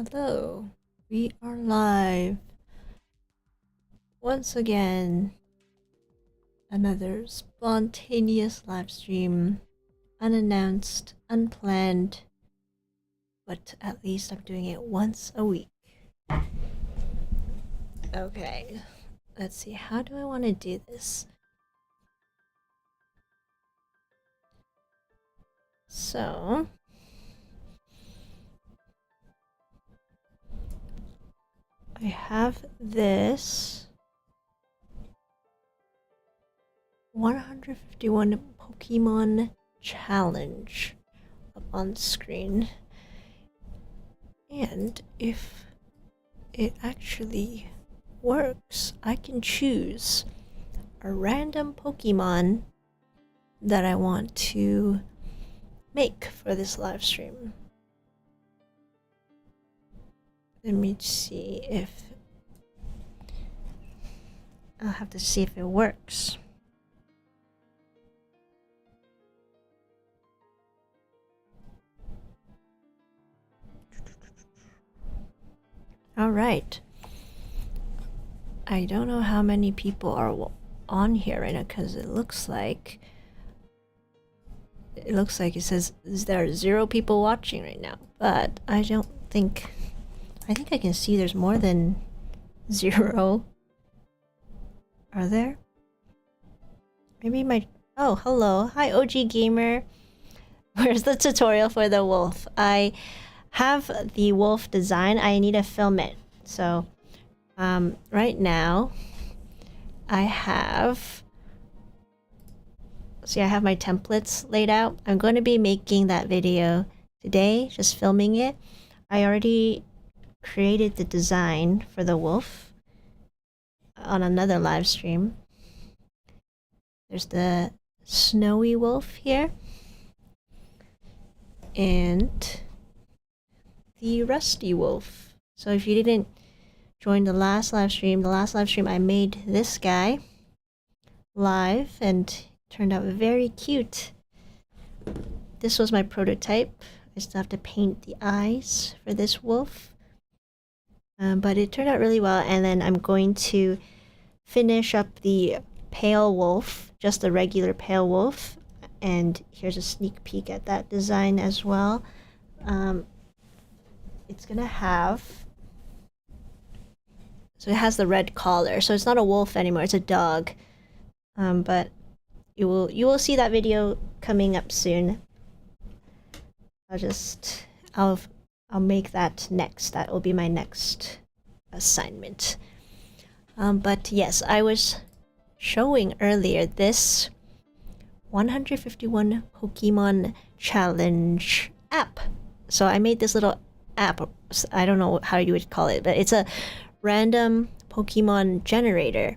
Hello, we are live once again. Another spontaneous live stream, unannounced, unplanned, but at least I'm doing it once a week. Okay, let's see, how do I want to do this? So, I have this 151 Pokemon challenge up on screen. And if it actually works, I can choose a random Pokemon that I want to make for this live stream. Let me see if I'll have to see if it works. All right. I don't know how many people are on here right now because it looks like it says there are 0 people watching right now, but I think I can see there's more than 0. Are there? Maybe my... Oh, hello. Hi, OG Gamer. Where's the tutorial for the wolf? I have the wolf design. I need to film it. So, right now, I have... See, I have my templates laid out. I'm going to be making that video today, just filming it. I already created the design for the wolf on another live stream. There's the snowy wolf here. And the rusty wolf. So if you didn't join the last live stream I made this guy live and turned out very cute. This was my prototype. I still have to paint the eyes for this wolf. But it turned out really well, and then I'm going to finish up the pale wolf, just the regular pale wolf. And here's a sneak peek at that design as well. It's gonna have... So it has the red collar, so it's not a wolf anymore, it's a dog. But you will see that video coming up soon. I'll make that next. That will be my next assignment. But yes, I was showing earlier this 151 Pokemon challenge app. So I made this little app. I don't know how you would call it, but it's a random Pokemon generator.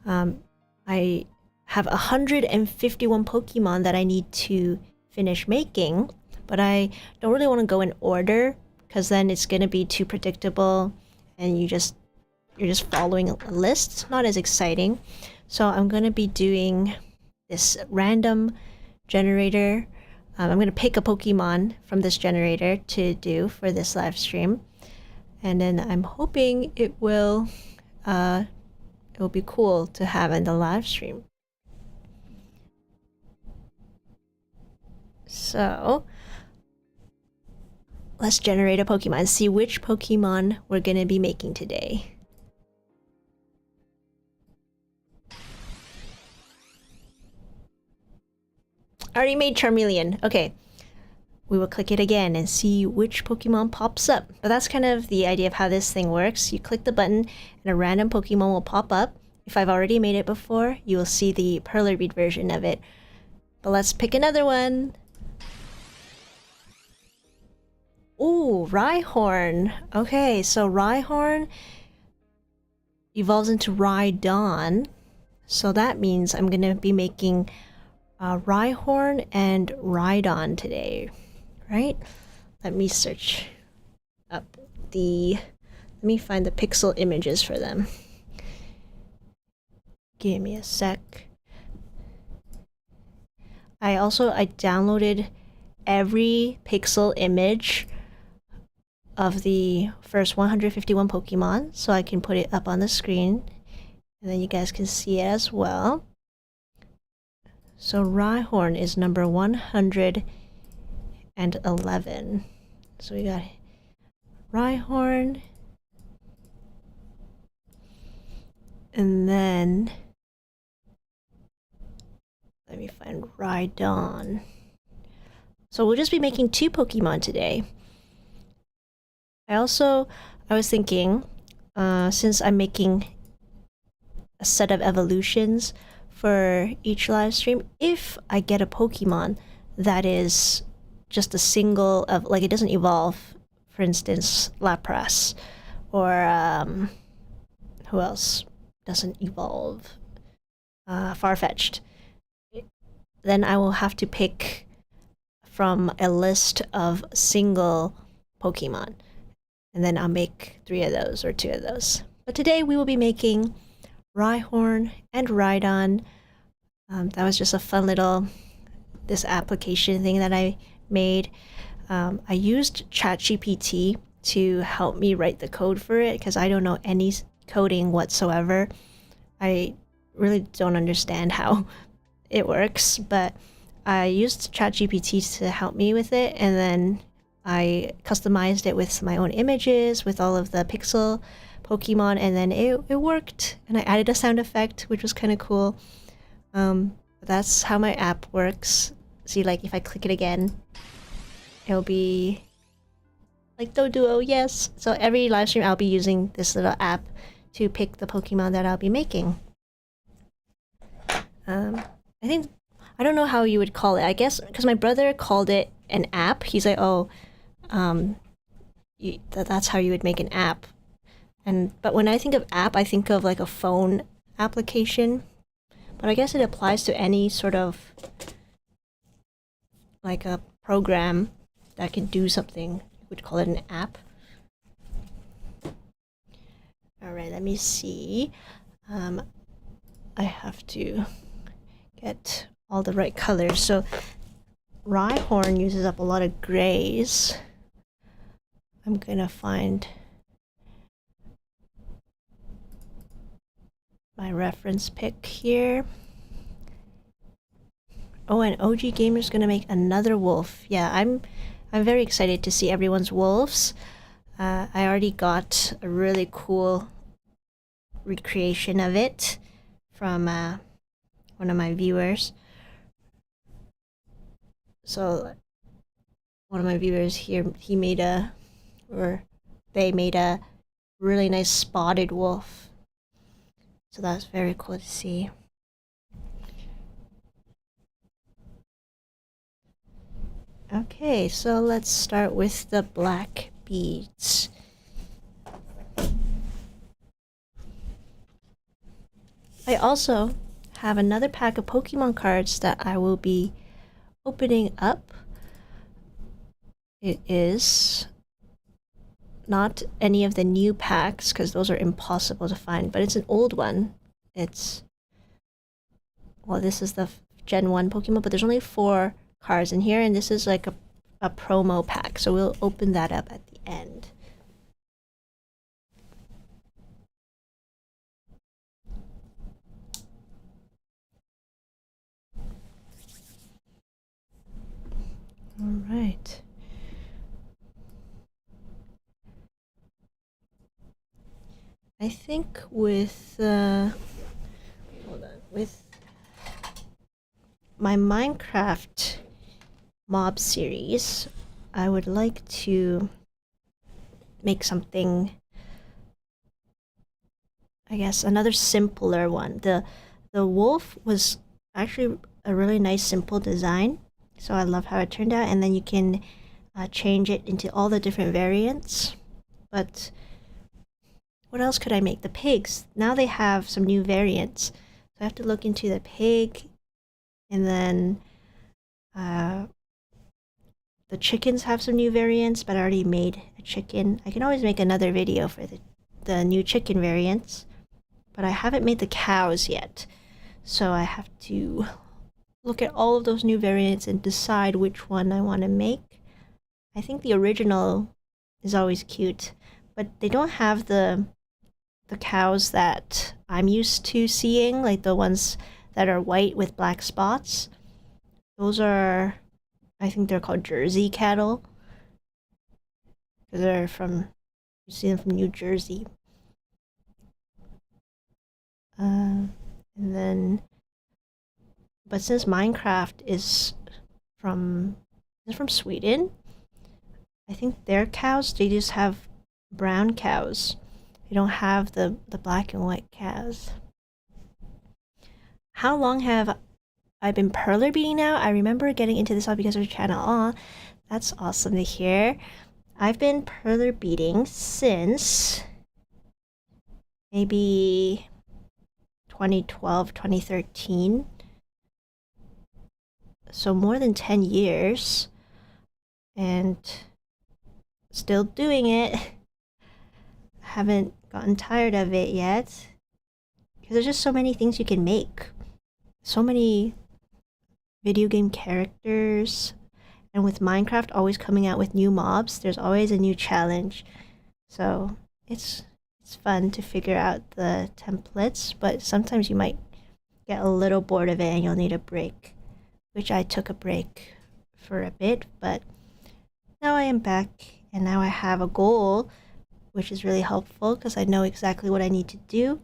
I have 151 Pokemon that I need to finish making, but I don't really want to go in order because then it's going to be too predictable and you're just following a list. It's not as exciting. So I'm going to be doing this random generator. I'm going to pick a Pokemon from this generator to do for this live stream. And then I'm hoping it will be cool to have in the live stream. So let's generate a Pokemon, see which Pokemon we're going to be making today. Already made Charmeleon. Okay. We will click it again and see which Pokemon pops up. But that's kind of the idea of how this thing works. You click the button and a random Pokemon will pop up. If I've already made it before, you will see the Perler Bead version of it. But let's pick another one. Ooh, Rhyhorn. Okay, so Rhyhorn evolves into Rhydon. So that means I'm going to be making Rhyhorn and Rhydon today, right? Let me search up let me find the pixel images for them. Give me a sec. I downloaded every pixel image of the first 151 Pokemon, so I can put it up on the screen, and then you guys can see it as well. So Rhyhorn is number 111. So we got Rhyhorn, and then let me find Rhydon. So we'll just be making 2 Pokemon today. I was thinking, since I'm making a set of evolutions for each live stream, if I get a Pokemon that is just a single of, like, it doesn't evolve, for instance, Lapras, or who else doesn't evolve? Farfetch'd. Then I will have to pick from a list of single Pokemon. And then I'll make 3 of those or 2 of those. But today we will be making Rhyhorn and Rhydon. That was just a fun little this application thing that I made. I used ChatGPT to help me write the code for it because I don't know any coding whatsoever. I really don't understand how it works, but I used ChatGPT to help me with it, and then I customized it with my own images, with all of the pixel Pokemon, and then it worked. And I added a sound effect, which was kind of cool. That's how my app works. See, like, if I click it again, it'll be like Doduo, yes. So every live stream, I'll be using this little app to pick the Pokemon that I'll be making. I don't know how you would call it. I guess because my brother called it an app. He's like, oh, that's how you would make an app. But when I think of app, I think of like a phone application. But I guess it applies to any sort of like a program that can do something. You would call it an app. All right, let me see. I have to get all the right colors. So Rhyhorn uses up a lot of grays. I'm gonna find my reference pick here. Oh, and OG Gamer's gonna make another wolf. Yeah, I'm very excited to see everyone's wolves. I already got a really cool recreation of it from one of my viewers. So one of my viewers here, they made a really nice spotted wolf. So that's very cool to see. Okay, so let's start with the black beads. I also have another pack of Pokemon cards that I will be opening up. It is not any of the new packs because those are impossible to find, but it's an old one. Well, this is the Gen 1 Pokemon, but there's only 4 cards in here, and this is like a promo pack, so we'll open that up at the end. All right. I think with my Minecraft mob series, I would like to make something, I guess, another simpler one. The wolf was actually a really nice simple design, so I love how it turned out, and then you can change it into all the different variants. But what else could I make? The pigs, now they have some new variants, so I have to look into the pig, and then the chickens have some new variants, but I already made a chicken. I can always make another video for the new chicken variants, but I haven't made the cows yet, so I have to look at all of those new variants and decide which one I want to make. I think the original is always cute. But they don't have the cows that I'm used to seeing, like the ones that are white with black spots. Those are, I think they're called Jersey cattle. They're from, you see them from New Jersey. And then, but since Minecraft is from Sweden, I think their cows, they just have brown cows. They don't have the black and white cows. How long have I been Perler beading now? I remember getting into this all because of your channel. Aw, that's awesome to hear. I've been Perler beading since maybe 2012, 2013. So more than 10 years. And still doing it. Haven't gotten tired of it yet. Because there's just so many things you can make. So many video game characters. And with Minecraft always coming out with new mobs, there's always a new challenge. So it's fun to figure out the templates, but sometimes you might get a little bored of it and you'll need a break. Which I took a break for a bit, but now I am back and now I have a goal, which is really helpful because I know exactly what I need to do.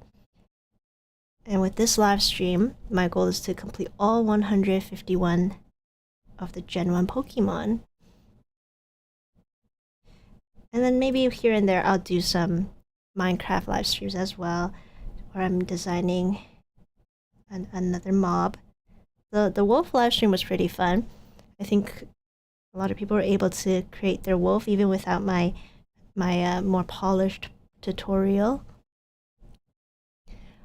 And with this live stream, my goal is to complete all 151 of the Gen 1 Pokemon. And then maybe here and there I'll do some Minecraft live streams as well, where I'm designing another mob. The wolf live stream was pretty fun. I think a lot of people were able to create their wolf even without my more polished tutorial.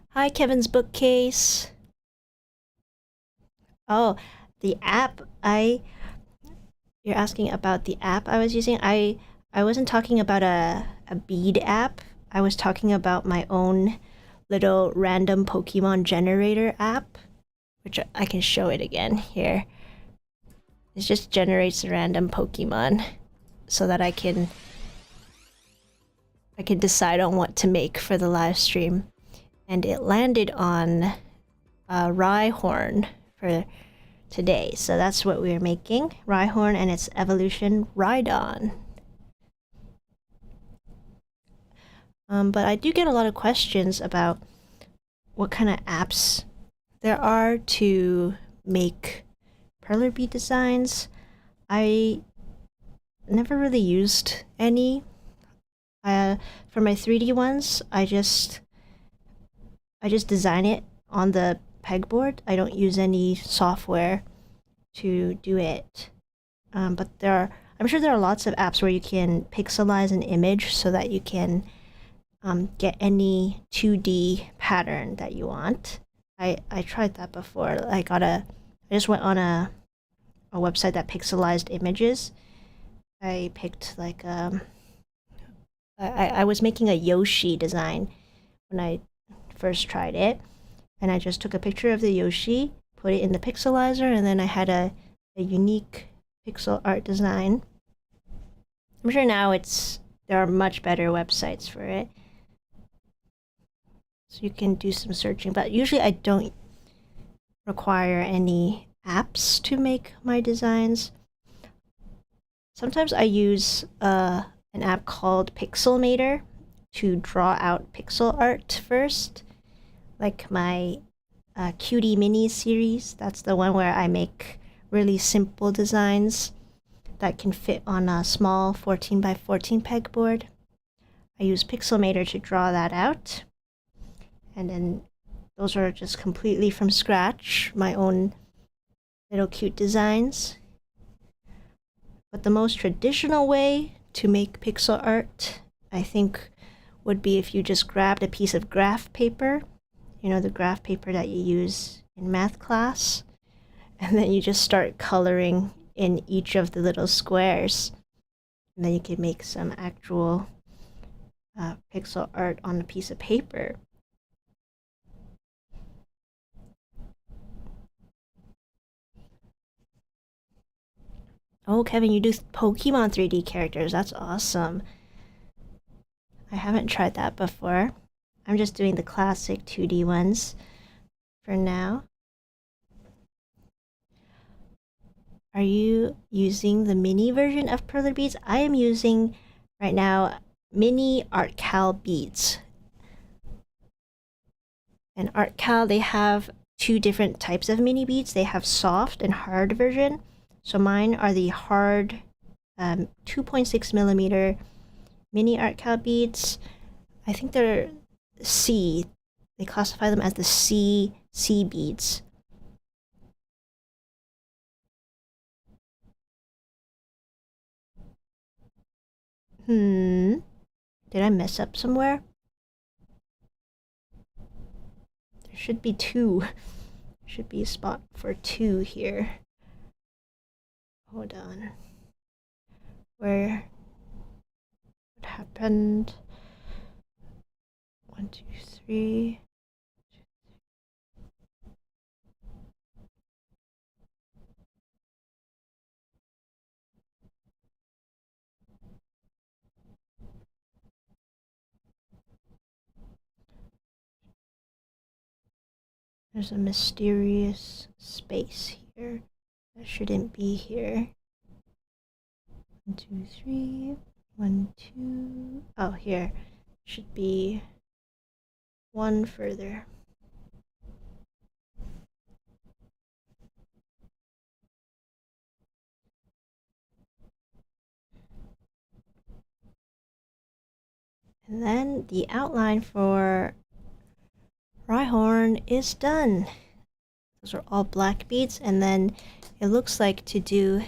Hi, Kevin's bookcase. Oh, the app. You're asking about the app I was using. I wasn't talking about a Bead app. I was talking about my own little random Pokemon generator app, which I can show it again here. It just generates a random Pokemon so that I can decide on what to make for the live stream. And it landed on Rhyhorn for today. So that's what we're making. Rhyhorn and its evolution, Rhydon. But I do get a lot of questions about what kind of apps there are to make Perler bead designs. I never really used any. For my 3D ones, I just design it on the pegboard. I don't use any software to do it. But I'm sure there are lots of apps where you can pixelize an image so that you can get any 2D pattern that you want. I tried that before. I just went on a website that pixelized images. I picked like I was making a Yoshi design when I first tried it, and I just took a picture of the Yoshi, put it in the pixelizer, and then I had a unique pixel art design. I'm sure now there are much better websites for it, so you can do some searching, but usually I don't require any apps to make my designs. Sometimes I use an app called Pixelmator to draw out pixel art first, like my Cutie Mini series. That's the one where I make really simple designs that can fit on a small 14x14 pegboard. I use Pixelmator to draw that out, and then those are just completely from scratch, my own little cute designs. But the most traditional way to make pixel art, I think, would be if you just grabbed a piece of graph paper, you know, the graph paper that you use in math class, and then you just start coloring in each of the little squares. And then you can make some actual pixel art on a piece of paper. Oh, Kevin, you do Pokemon 3D characters. That's awesome. haven't tried that before. I'm just doing the classic 2D ones for now. Are you using the mini version of Perler beads? I am using right now mini artkal beads. And artkal, they have two different types of mini beads. They have soft and hard version. So mine are the hard 2.6 millimeter mini artkal beads. I think they're C. They classify them as the C beads. Did I mess up somewhere? There should be two. Should be a spot for two here. Hold on. What happened? 1, 2, 3. There's a mysterious space here that shouldn't be here. 1, 2, 3. 1, 2. Oh, here. Should be one further. And then the outline for Rhyhorn is done. Those are all black beads, and then it looks like to do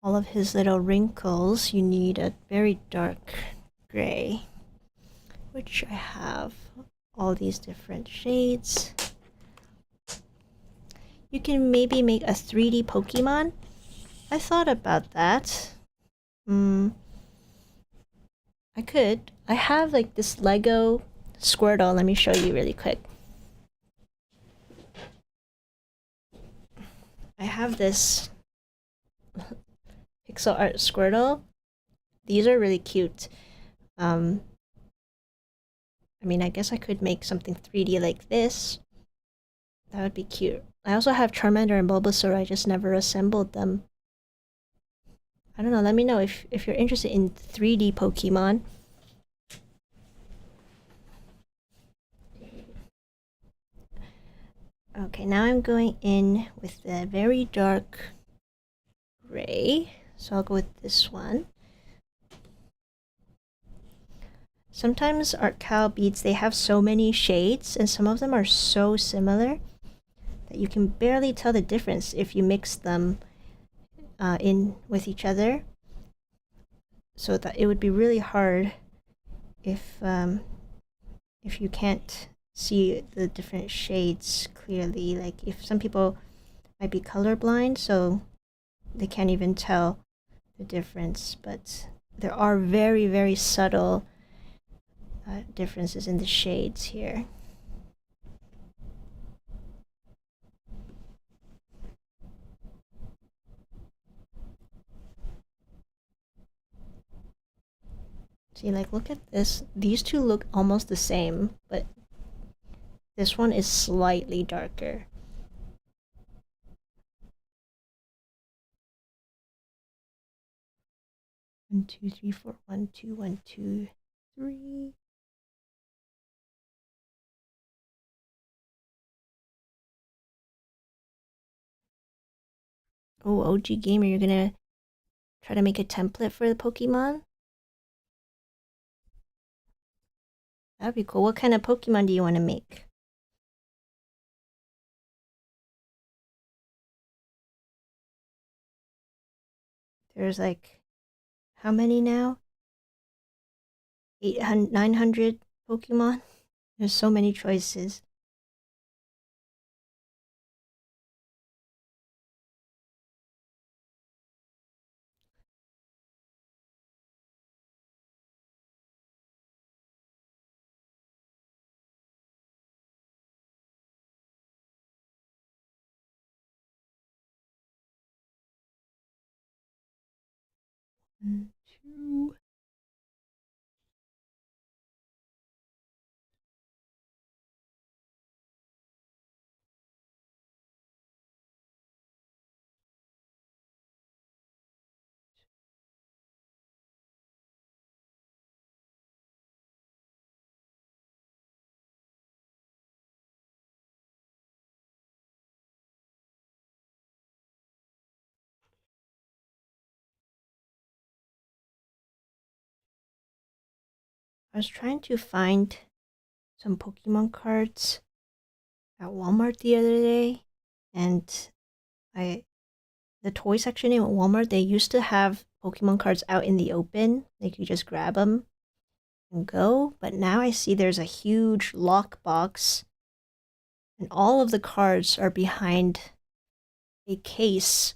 all of his little wrinkles, you need a very dark gray, which I have all these different shades. You can maybe make a 3D Pokemon. I thought about that. I could. I have like this Lego Squirtle. Let me show you really quick. I have this pixel art Squirtle. These are really cute. I mean, I guess I could make something 3D like this. That would be cute. I also have Charmander and Bulbasaur. I just never assembled them. I don't know. Let me know if you're interested in 3D Pokemon. Okay, now I'm going in with the very dark gray. So I'll go with this one. Sometimes artkal beads, they have so many shades, and some of them are so similar that you can barely tell the difference if you mix them in with each other. So that it would be really hard if you can't see the different shades clearly. Like if some people might be colorblind, so they can't even tell the difference, but there are very, very subtle differences in the shades here. See, like, look at this. These two look almost the same, but this one is slightly darker. One, two, three, four. 1, 2, 1, 2, 3. Oh, OG Gamer, you're gonna try to make a template for the Pokemon? That'd be cool. What kind of Pokemon do you want to make? There's like, how many now? 800, 900 Pokemon? There's so many choices. One, two. I was trying to find some Pokemon cards at Walmart the other day, and the toy section in Walmart, they used to have Pokemon cards out in the open. Like you just grab them and go. But now I see there's a huge lock box, and all of the cards are behind a case.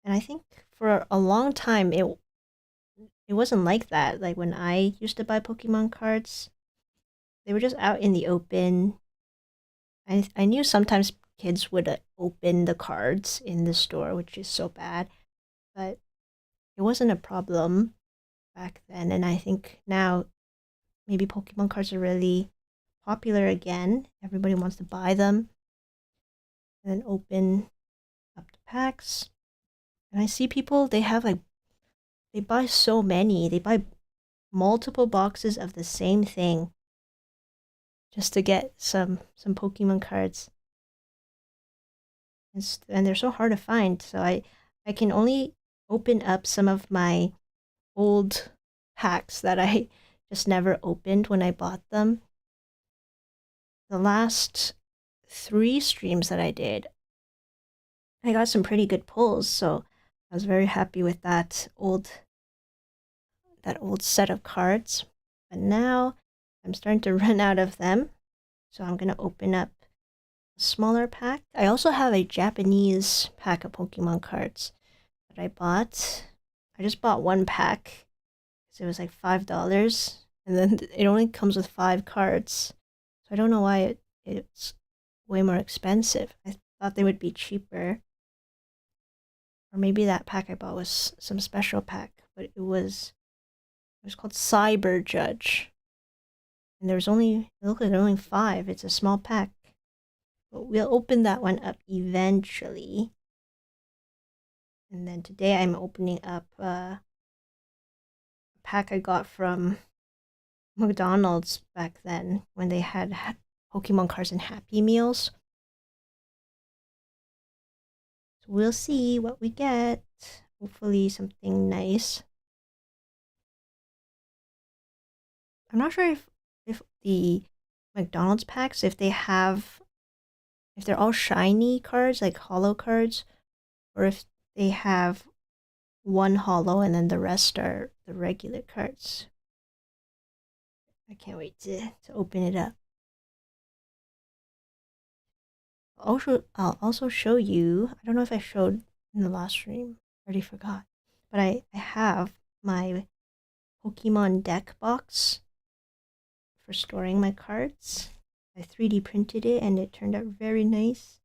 And I think for a long time it wasn't like that. Like when I used to buy Pokemon cards, they were just out in the open. I knew sometimes kids would open the cards in the store, which is so bad, but it wasn't a problem back then. And I think now maybe Pokemon cards are really popular again. Everybody wants to buy them and then open up the packs. And I see people, they have like, they buy so many. They buy multiple boxes of the same thing just to get some Pokemon cards. And they're so hard to find. So I can only open up some of my old packs that I just never opened when I bought them. The last 3 streams that I did, I got some pretty good pulls, so I was very happy with that old set of cards. But now I'm starting to run out of them, so I'm gonna open up a smaller pack. I also have a Japanese pack of Pokemon cards that I bought. I just bought 1 pack because it was like $5, and then it only comes with 5 cards. So I don't know why it's way more expensive. I thought they would be cheaper. Or maybe that pack I bought was some special pack, but it was called Cyber Judge. And it looked like there were only 5. It's a small pack. But we'll open that one up eventually. And then today I'm opening up a pack I got from McDonald's back then when they had Pokemon cards and Happy Meals. So we'll see what we get. Hopefully something nice. I'm not sure if the McDonald's packs, if they're all shiny cards, like holo cards, or if they have 1 holo and then the rest are the regular cards. I can't wait to open it up. I'll also show you, I don't know if I showed in the last stream, I already forgot, but I have my Pokemon deck box for storing my cards. I 3D printed it and it turned out very nice.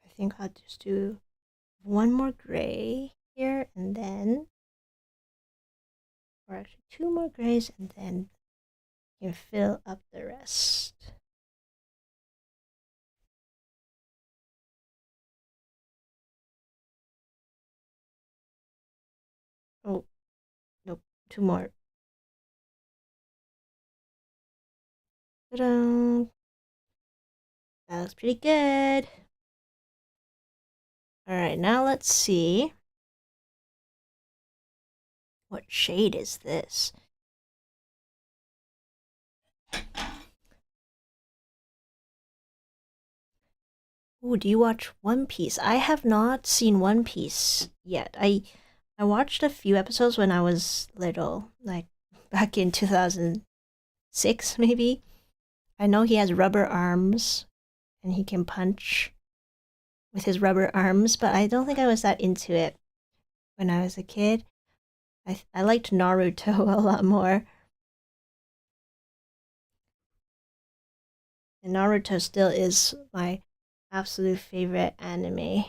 I think I'll just do 1 more gray here and then, or actually 2 more grays, and then you can fill up the rest. Oh, nope, 2 more. Ta-da! That looks pretty good. Alright, now let's see. What shade is this? Ooh, do you watch One Piece? I have not seen One Piece yet. I watched a few episodes when I was little, like back in 2006 maybe. I know he has rubber arms and he can punch with his rubber arms, but I don't think I was that into it when I was a kid. I liked Naruto a lot more. And Naruto still is my absolute favorite anime.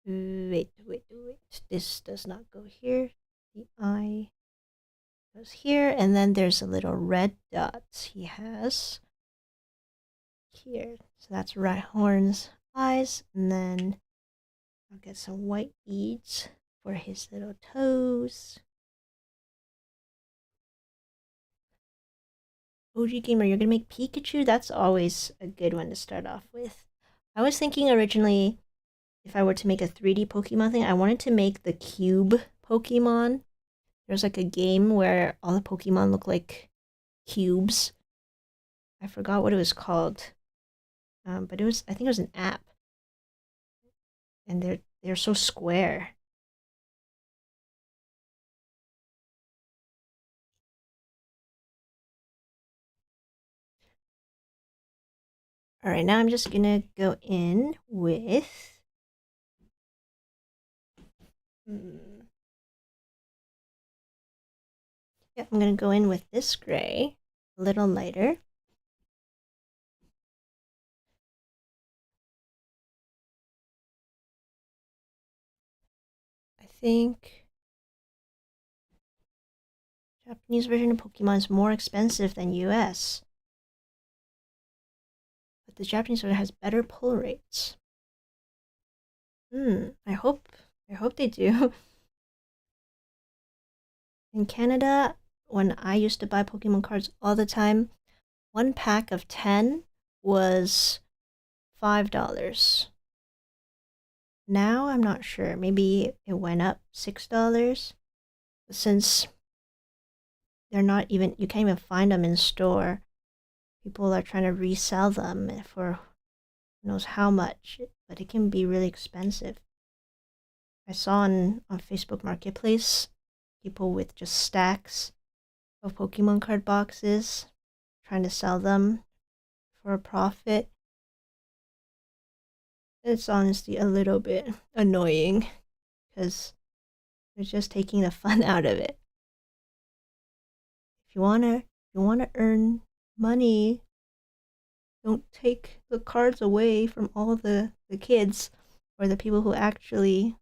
Wait. This does not go here. The eye. Goes here, and then there's a little red dots he has here. So that's Rhyhorn's eyes, and then I'll get some white beads for his little toes. OG Gamer, you're gonna make Pikachu? That's always a good one to start off with. I was thinking originally, if I were to make a 3D Pokemon thing, I wanted to make the cube Pokemon. There's like a game where all the Pokemon look like cubes. I forgot what it was called. But I think it was an app. And they're so square. All right, now I'm just gonna go in with yeah, I'm gonna go in with this gray, a little lighter. I think Japanese version of Pokemon is more expensive than US, but the Japanese version has better pull rates. I hope they do. In Canada, when I used to buy Pokemon cards all the time, one pack of 10 was $5. Now I'm not sure. Maybe it went up $6. Since they're not even, you can't even find them in store. People are trying to resell them for who knows how much, but it can be really expensive. I saw on Facebook Marketplace people with just stacks of Pokemon card boxes trying to sell them for a profit. It's honestly a little bit annoying because they're just taking the fun out of it. If you wanna earn money, don't take the cards away from all the kids or the people who actually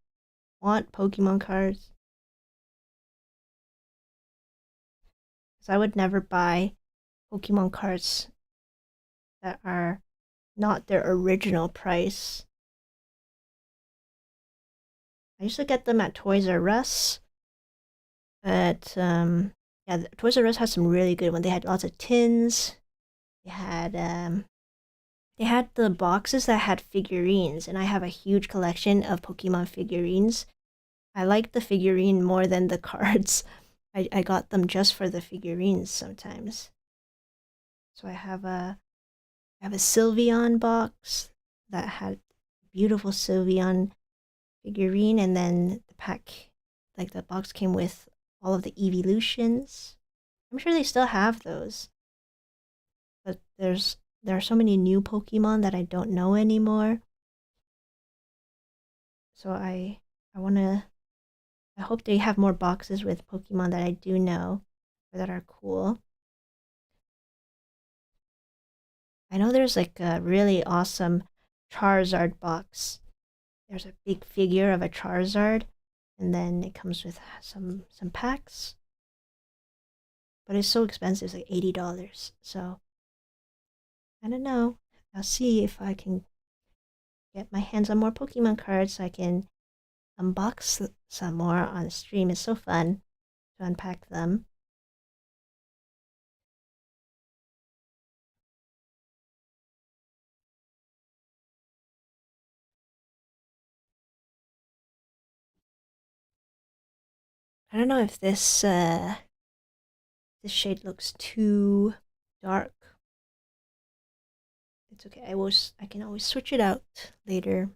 want Pokemon cards. Because I would never buy Pokemon cards that are not their original price. I used to get them at Toys R Us. At yeah, Toys R Us has some really good ones. They had lots of tins. They had the boxes that had figurines, and I have a huge collection of Pokemon figurines. I like the figurine more than the cards. I got them just for the figurines sometimes. So I have a Sylveon box that had beautiful Sylveon figurine, and then the pack, like the box came with all of the evolutions. I'm sure they still have those, but there are so many new Pokemon that I don't know anymore. So I hope they have more boxes with Pokemon that I do know or that are cool. I know there's like a really awesome Charizard box. There's a big figure of a Charizard, and then it comes with some packs. But it's so expensive, it's like $80. So I don't know. I'll see if I can get my hands on more Pokemon cards so I can unbox some more on stream. It's so fun to unpack them. I don't know if this shade looks too dark. It's okay. I can always switch it out later.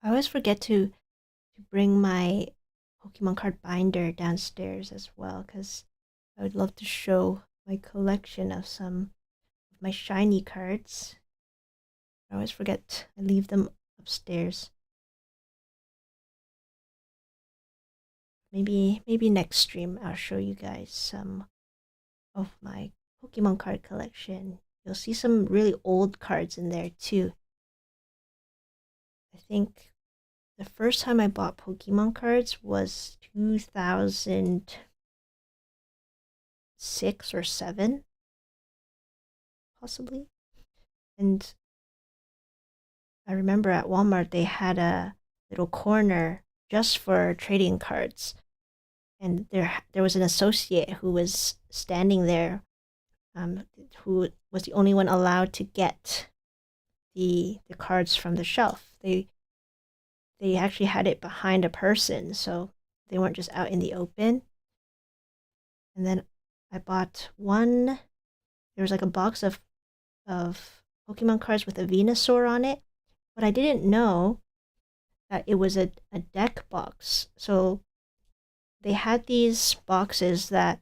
I always forget to bring my Pokemon card binder downstairs as well, because I would love to show my collection of some of my shiny cards. I always forget. I leave them upstairs. Maybe next stream I'll show you guys some of my Pokemon card collection. You'll see some really old cards in there too. I think the first time I bought Pokemon cards was 2006 or 7, possibly. And I remember at Walmart they had a little corner just for trading cards. And there was an associate who was standing there, who was the only one allowed to get the cards from the shelf. They actually had it behind a person, so they weren't just out in the open. And then I bought one. There was like a box of Pokemon cards with a Venusaur on it, but I didn't know that it was a deck box. So they had these boxes that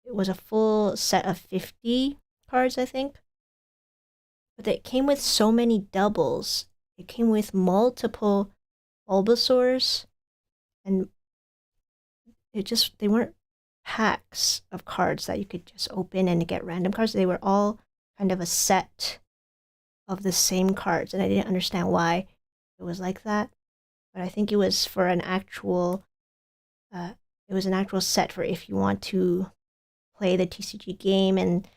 it was a full set of 50 cards, I think. But it came with so many doubles. It came with multiple Bulbasaurs, and they weren't packs of cards that you could just open and get random cards. They were all kind of a set of the same cards, and I didn't understand why it was like that. But I think it was for an actual it was an actual set for if you want to play the TCG game and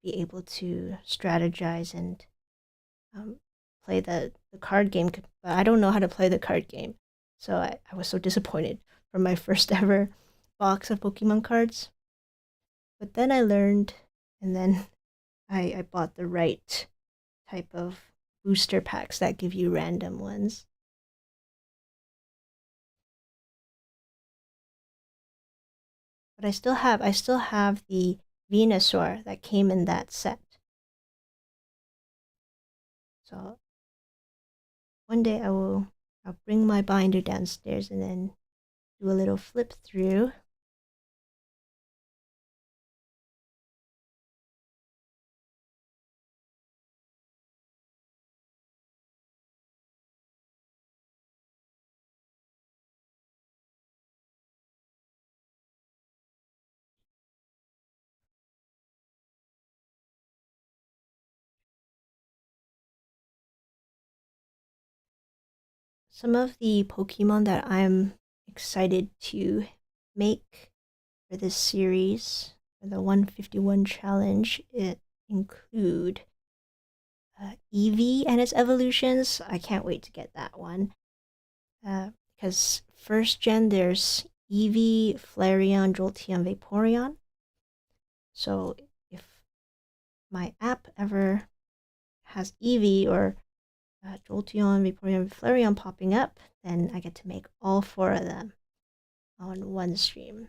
be able to strategize and play the card game. But I don't know how to play the card game, so I was so disappointed from my first ever box of Pokemon cards. But then I learned, and then I bought the right type of booster packs that give you random ones. But I still have the Venusaur that came in that set. So one day I'll bring my binder downstairs and then do a little flip through. Some of the Pokemon that I'm excited to make for this series, for the 151 challenge, it include Eevee and its evolutions. I can't wait to get that one. Because first gen, there's Eevee, Flareon, Jolteon, Vaporeon. So if my app ever has Eevee or Jolteon, Vaporeon, Flareon popping up, then I get to make all 4 of them on one stream.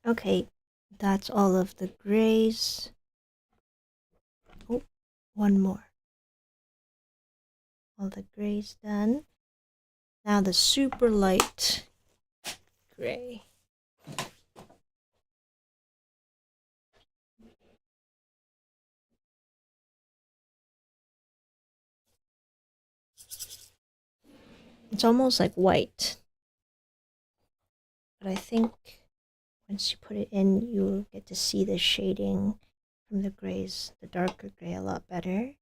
Okay, that's all of the grays. Oh, one more. All the grays done. Now the super light gray. It's almost like white. But I think once you put it in, you get to see the shading from the grays, the darker gray, a lot better.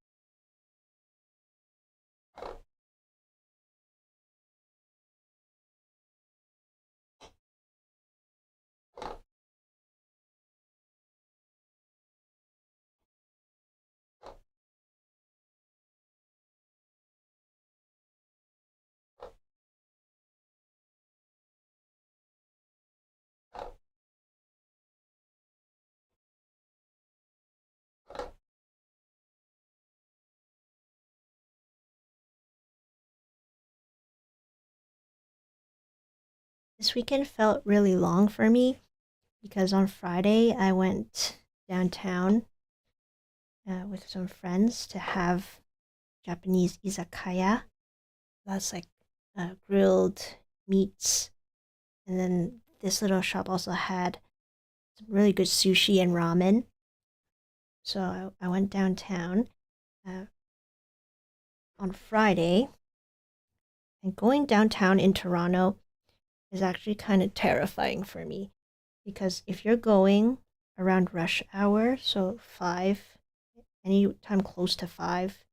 This weekend felt really long for me because on Friday I went downtown with some friends to have Japanese izakaya. That's like grilled meats. And then this little shop also had some really good sushi and ramen. So I went downtown on Friday. And going downtown in Toronto is actually kind of terrifying for me. Because if you're going around rush hour, so 5, any time close to 5,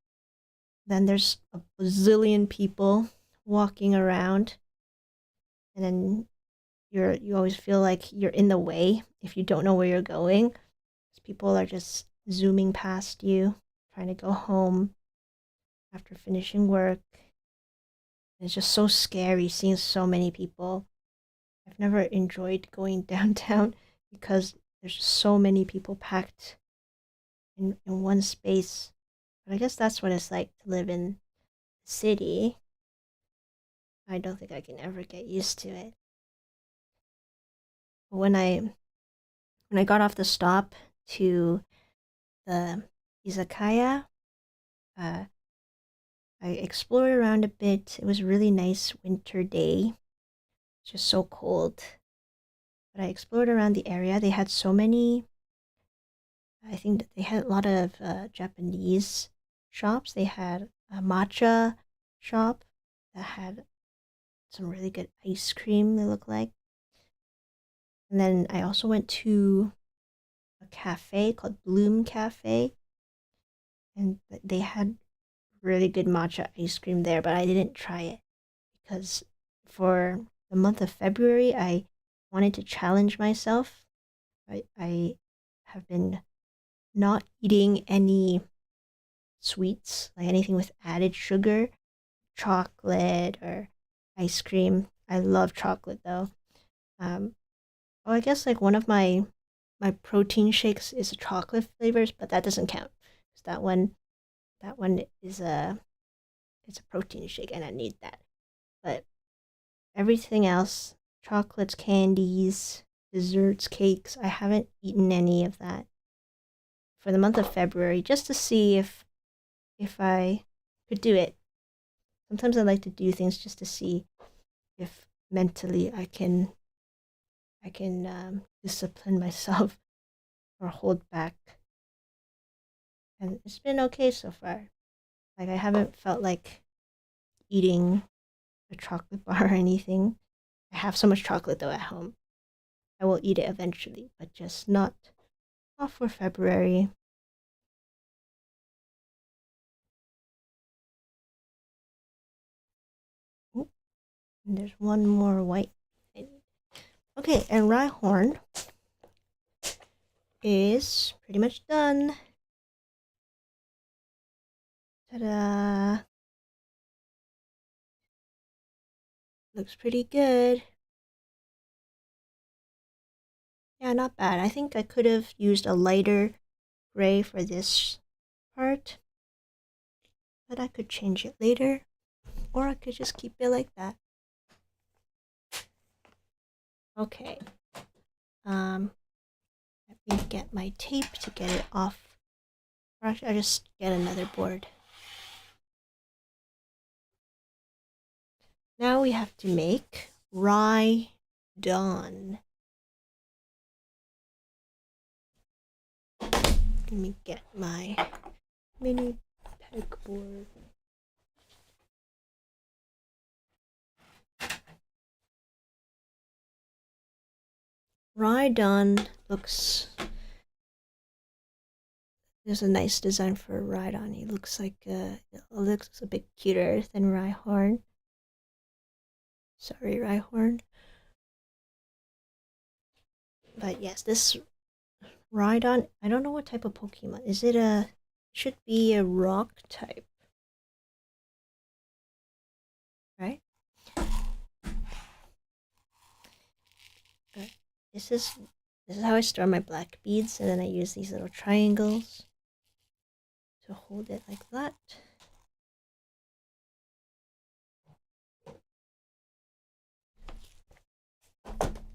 then there's a bazillion people walking around. And then you always feel like you're in the way if you don't know where you're going. People are just zooming past you, trying to go home after finishing work. It's just so scary seeing so many people. I've never enjoyed going downtown because there's just so many people packed in one space. But I guess that's what it's like to live in the city. I don't think I can ever get used to it. But when I got off the stop to the izakaya, uh, I explored around a bit. It was a really nice winter day. It's just so cold. But I explored around the area. They had so many. I think that they had a lot of Japanese shops. They had a matcha shop that had some really good ice cream, they look like. And then I also went to a cafe called Bloom Cafe. And they had really good matcha ice cream there, but I didn't try it because for the month of February, I wanted to challenge myself. I have been not eating any sweets, like anything with added sugar, chocolate or ice cream. I love chocolate though. Oh, I guess like one of my protein shakes is chocolate flavors, but that doesn't count. 'Cause that one is it's a protein shake and I need that. But everything else, chocolates, candies, desserts, cakes, I haven't eaten any of that for the month of February just to see if I could do it. Sometimes I like to do things just to see if mentally I can discipline myself or hold back. And it's been okay so far. Like I haven't felt like eating a chocolate bar or anything. I have so much chocolate though at home. I will eat it eventually, but just not for February. Ooh, and there's one more white. Okay, and Rhyhorn is pretty much done. Ta-da! Looks pretty good. Yeah, not bad. I think I could have used a lighter gray for this part, but I could change it later, or I could just keep it like that. Okay. Let me get my tape to get it off. Or actually, I'll just get another board. Now we have to make Rhydon. Let me get my mini pegboard. Rhydon looks. There's a nice design for Rhydon. He looks like it looks a bit cuter than Rhyhorn. Sorry, Rhyhorn. But yes, this Rhydon, I don't know what type of Pokemon. Is it should be a rock type, right? This is how I store my black beads, and then I use these little triangles to hold it like that.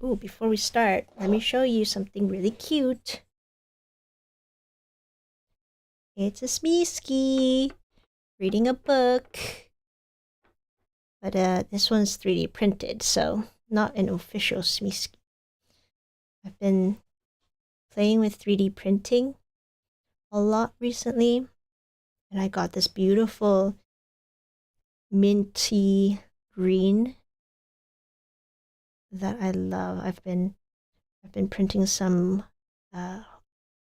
Ooh, before we start, let me show you something really cute. It's a Smeeski reading a book. But this one's 3D printed, so not an official Smeeski. I've been playing with 3D printing a lot recently, and I got this beautiful minty green that I love. I've been printing some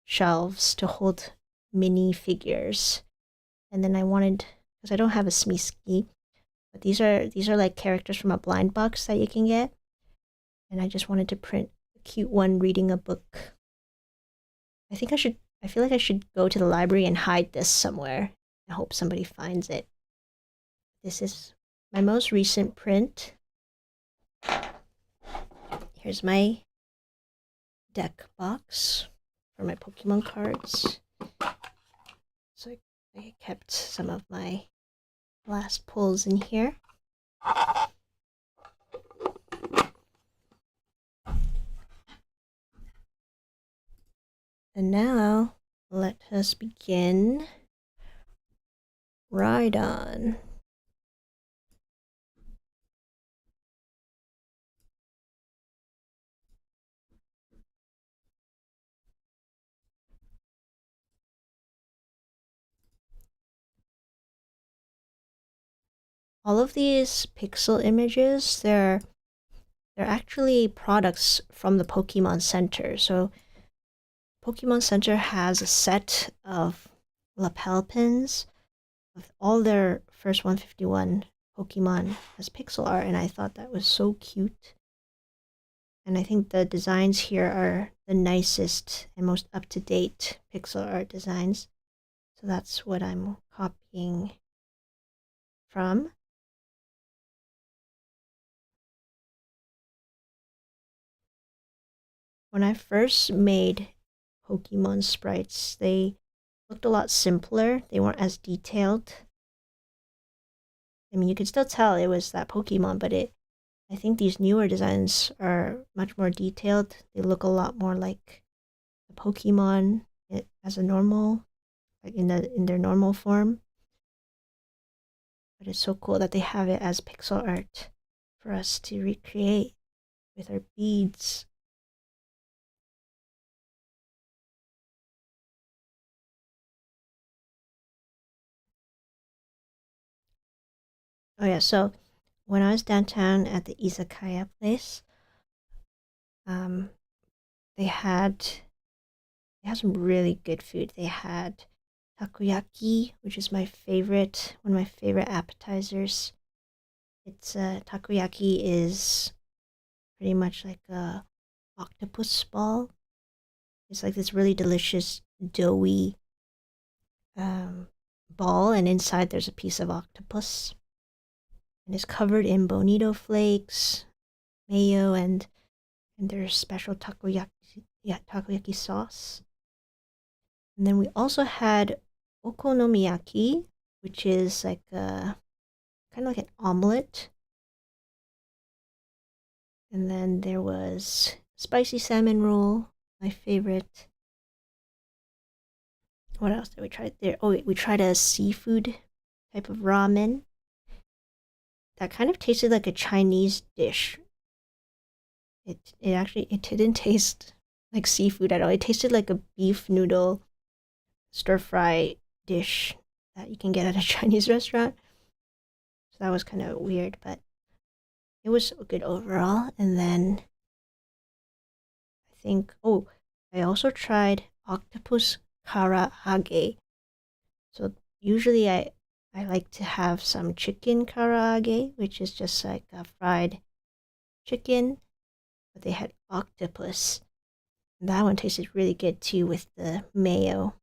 shelves to hold mini figures, and then I wanted, because I don't have a Smeeski, but these are like characters from a blind box that you can get, and I just wanted to print a cute one reading a book. I feel like I should go to the library and hide this somewhere. I hope somebody finds it. This is my most recent print. Here's my deck box for my Pokemon cards. So I kept some of my last pulls in here. And now, let us begin Rhydon. All of these pixel images, they're actually products from the Pokemon Center. So Pokemon Center has a set of lapel pins with all their first 151 Pokemon as pixel art, and I thought that was so cute. And I think the designs here are the nicest and most up-to-date pixel art designs. So that's what I'm copying from. When I first made Pokemon sprites, they looked a lot simpler. They weren't as detailed. I mean, you could still tell it was that Pokemon, but I think these newer designs are much more detailed. They look a lot more like the Pokemon as a normal, like in their normal form. But it's so cool that they have it as pixel art for us to recreate with our beads. Oh yeah, so when I was downtown at the izakaya place, um, they had some really good food. They had takoyaki, which is my favorite, one of my favorite appetizers. It's takoyaki is pretty much like a octopus ball. It's like this really delicious doughy ball, and inside there's a piece of octopus, and it's covered in bonito flakes, mayo, and there's special takoyaki sauce. And then we also had okonomiyaki, which is like a kind of like an omelet. And then there was spicy salmon roll, my favorite. What else did we try there? Oh, wait, we tried a seafood type of ramen that kind of tasted like a Chinese dish. It didn't taste like seafood at all. It tasted like a beef noodle stir fry dish that you can get at a Chinese restaurant. So that was kind of weird, but it was good overall. And then I think, oh, I also tried octopus karaage. So usually I like to have some chicken karaage, which is just like a fried chicken, but they had octopus. And that one tasted really good too with the mayo.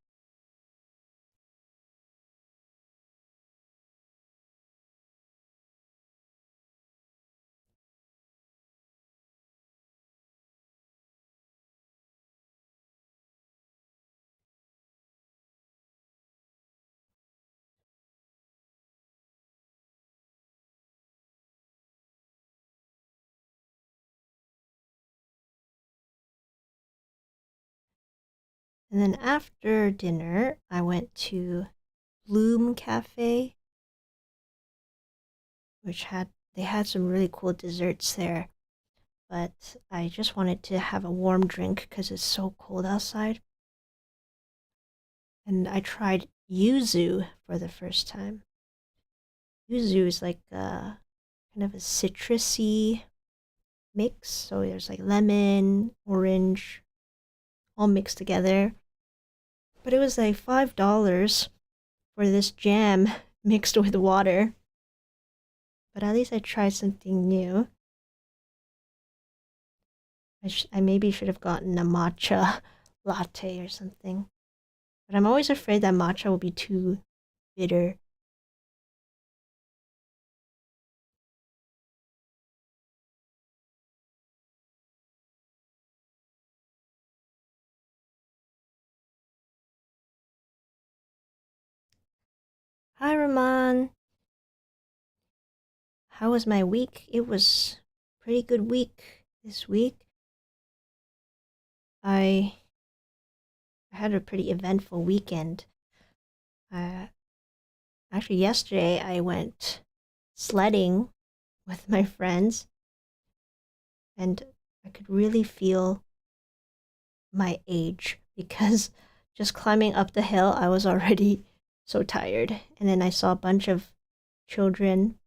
And then after dinner, I went to Bloom Cafe, which they had some really cool desserts there. But I just wanted to have a warm drink because it's so cold outside. And I tried yuzu for the first time. Yuzu is like kind of a citrusy mix. So there's like lemon, orange, all mixed together. But it was like $5 for this jam mixed with water. But at least I tried something new. I maybe should have gotten a matcha latte or something. But I'm always afraid that matcha will be too bitter. Hi, Raman. How was my week? It was a pretty good week this week. I had a pretty eventful weekend. Actually, yesterday I went sledding with my friends, and I could really feel my age because just climbing up the hill, I was already so tired. And then I saw a bunch of children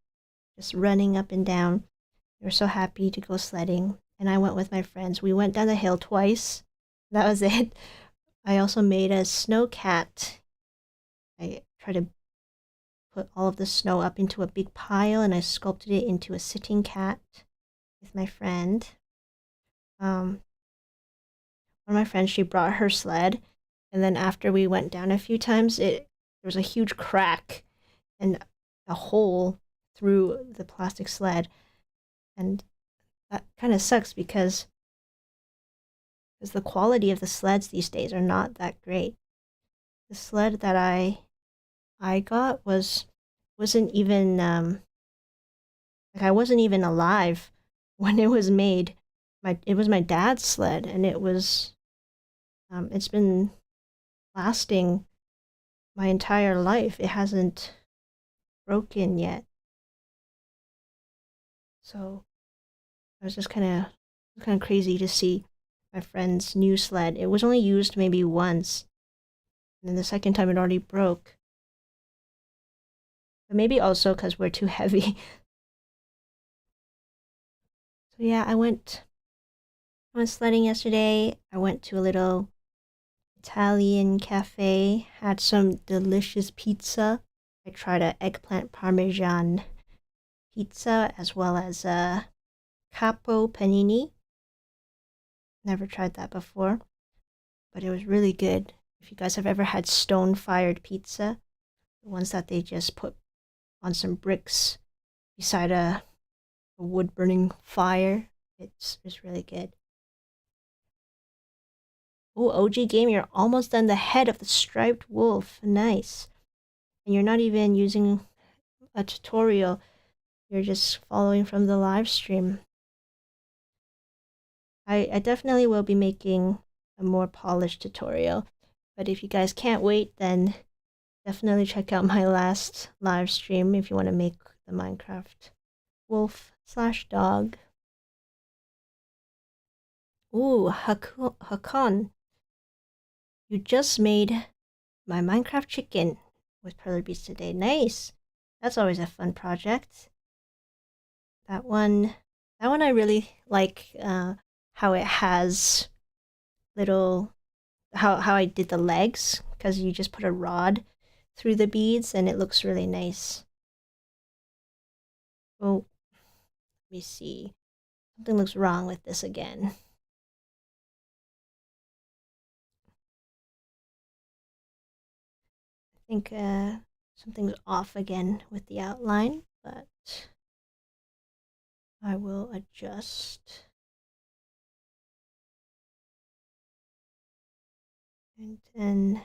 just running up and down. They were so happy to go sledding. And I went with my friends. We went down the hill twice. That was it. I also made a snow cat. I tried to put all of the snow up into a big pile and I sculpted it into a sitting cat with my friend. One of my friends, she brought her sled, and then after we went down a few times, there was a huge crack and a hole through the plastic sled, and that kind of sucks because the quality of the sleds these days are not that great. The sled that I got wasn't even like I wasn't even alive when it was made. It was my dad's sled, and it's been lasting my entire life. It hasn't broken yet. So I was just kind of crazy to see my friend's new sled. It was only used maybe once, and then the second time it already broke. But maybe also because we're too heavy. So yeah, I went sledding yesterday. I went to a little Italian cafe, had some delicious pizza. I tried a eggplant parmesan pizza as well as a capo panini. Never tried that before, but it was really good. If you guys have ever had stone-fired pizza, the ones that they just put on some bricks beside a wood-burning fire, it's really good. Oh, OG game, you're almost done the head of the striped wolf. Nice. And you're not even using a tutorial. You're just following from the live stream. I definitely will be making a more polished tutorial. But if you guys can't wait, then definitely check out my last live stream if you want to make the Minecraft wolf/dog. Ooh, Hakan, you just made my Minecraft chicken with Perler Beads today. Nice. That's always a fun project. That one I really like how it has little how I did the legs because you just put a rod through the beads and it looks really nice. Oh, let me see. Something looks wrong with this again. I think something's off again with the outline, but I will adjust. And then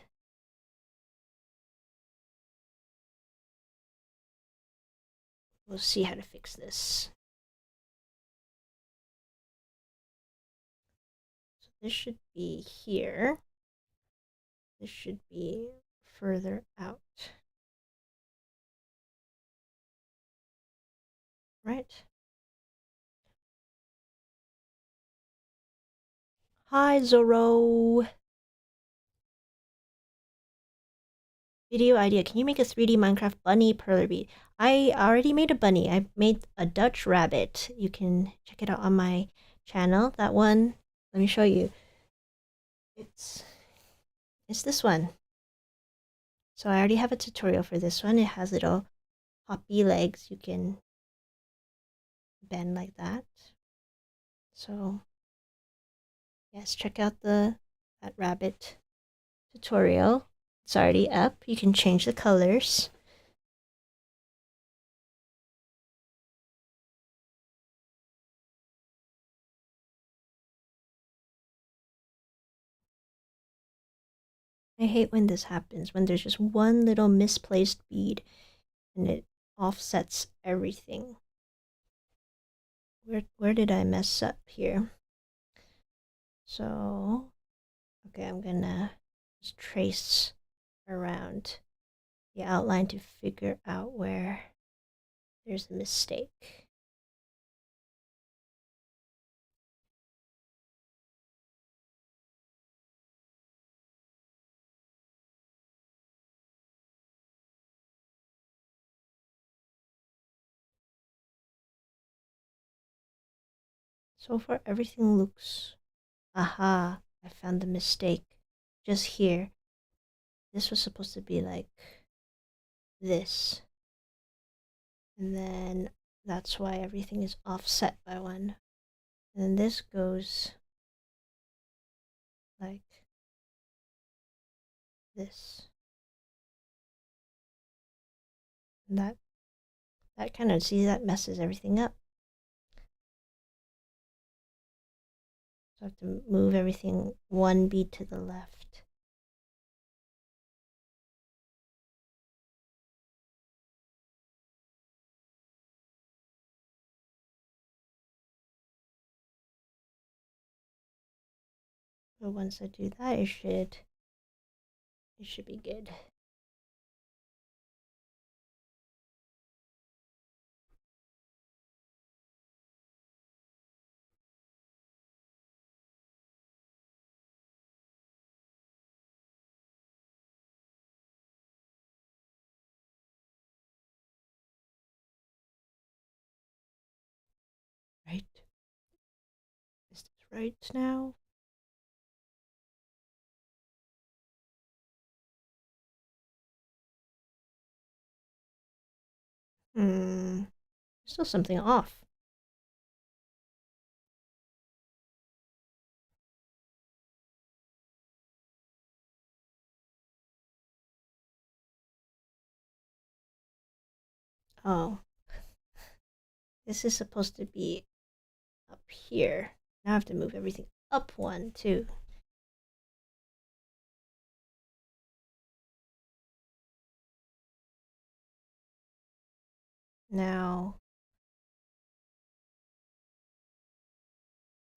we'll see how to fix this. So this should be here. this should be further out. Right? Hi, Zoro! Video idea. Can you make a 3D Minecraft bunny Perler bead? I already made a bunny. I made a Dutch rabbit. You can check it out on my channel. That one, let me show you. It's this one. So I already have a tutorial for this one. It has little hoppy legs you can bend like that. So yes, check out that rabbit tutorial. It's already up. You can change the colors. I hate when this happens, when there's just one little misplaced bead and it offsets everything. Where did I mess up here? So, okay, I'm gonna just trace around the outline to figure out where there's a mistake. So far, everything looks... Aha! I found the mistake. Just here. This was supposed to be like this. And then that's why everything is offset by one. And then this goes like this. And that kind of, see, that messes everything up. So I have to move everything one bead to the left. But once I do that, it should be good. Right? Is this right now? There's still something off. Oh. This is supposed to be up here. Now I have to move everything up one, too. Now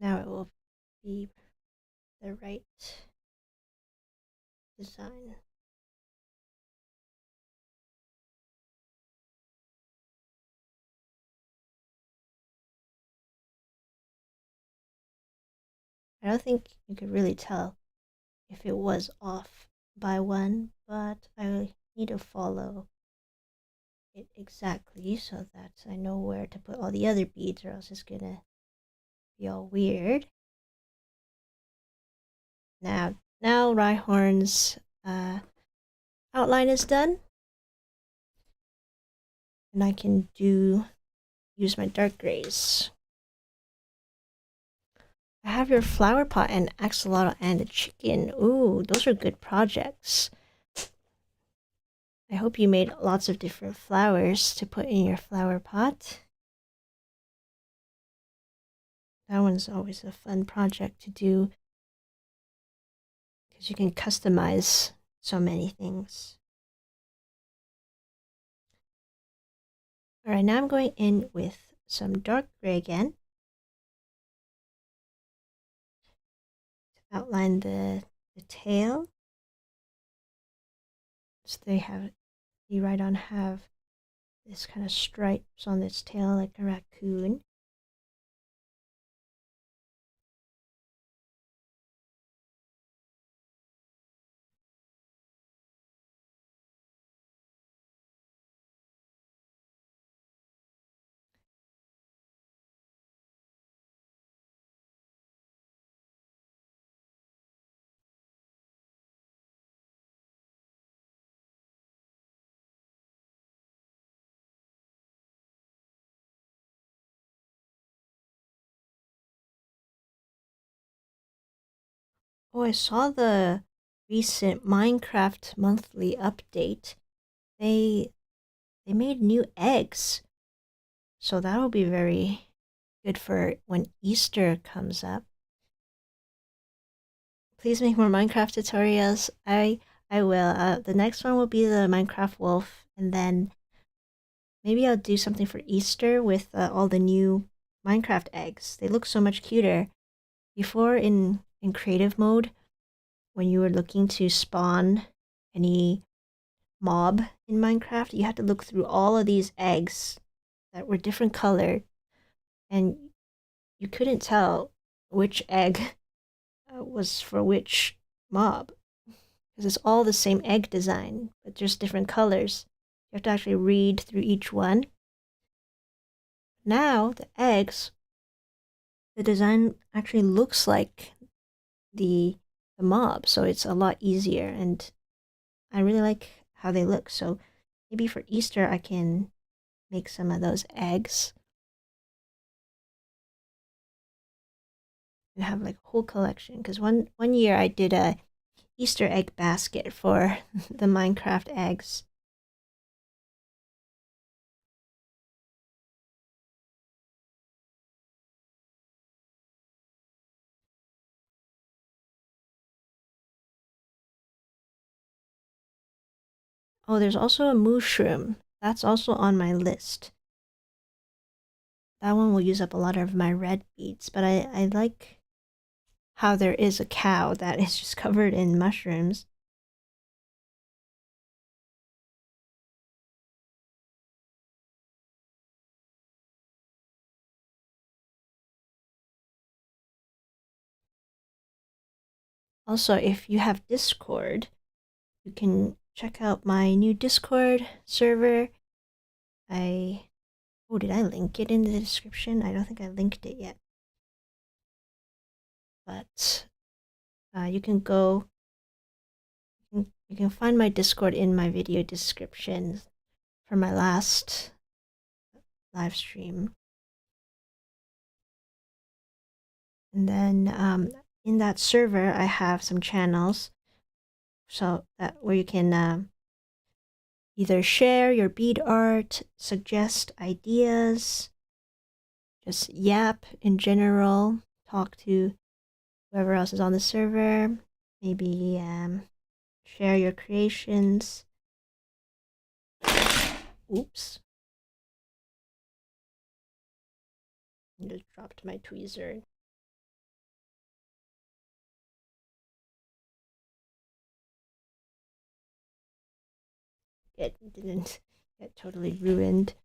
it will be the right design. I don't think you could really tell if it was off by one, but I need to follow it exactly so that I know where to put all the other beads, or else it's gonna be all weird. Now Rhyhorn's outline is done, and I can use my dark grays. I have your flower pot and axolotl and the chicken. Ooh, those are good projects. I hope you made lots of different flowers to put in your flower pot. That one's always a fun project to do because you can customize so many things. Alright, now I'm going in with some dark gray again to outline the tail. they have, the Rhydon have this kind of stripes on its tail like a raccoon. Oh, I saw the recent Minecraft monthly update. They made new eggs. So that'll be very good for when Easter comes up. Please make more Minecraft tutorials. I will. The next one will be the Minecraft wolf, and then maybe I'll do something for Easter with all the new Minecraft eggs. They look so much cuter. Before in creative mode, when you were looking to spawn any mob in Minecraft, you had to look through all of these eggs that were different colored, and you couldn't tell which egg was for which mob, because it's all the same egg design, but just different colors. You have to actually read through each one. Now, the eggs, the design actually looks like the mob, so it's a lot easier, and I really like how they look. So maybe for Easter I can make some of those eggs and have like a whole collection, because one year I did a Easter egg basket for the Minecraft eggs. Oh, there's also a mushroom. That's also on my list. That one will use up a lot of my red beads, but I like how there is a cow that is just covered in mushrooms. Also, if you have Discord, you can check out my new Discord server. Oh, did I link it in the description? I don't think I linked it yet. But you can go, you can find my Discord in my video description for my last live stream. And then in that server, I have some channels, so that where you can either share your bead art, suggest ideas, just yap in general, talk to whoever else is on the server, maybe share your creations. Oops. I just dropped my tweezer. It didn't get totally ruined.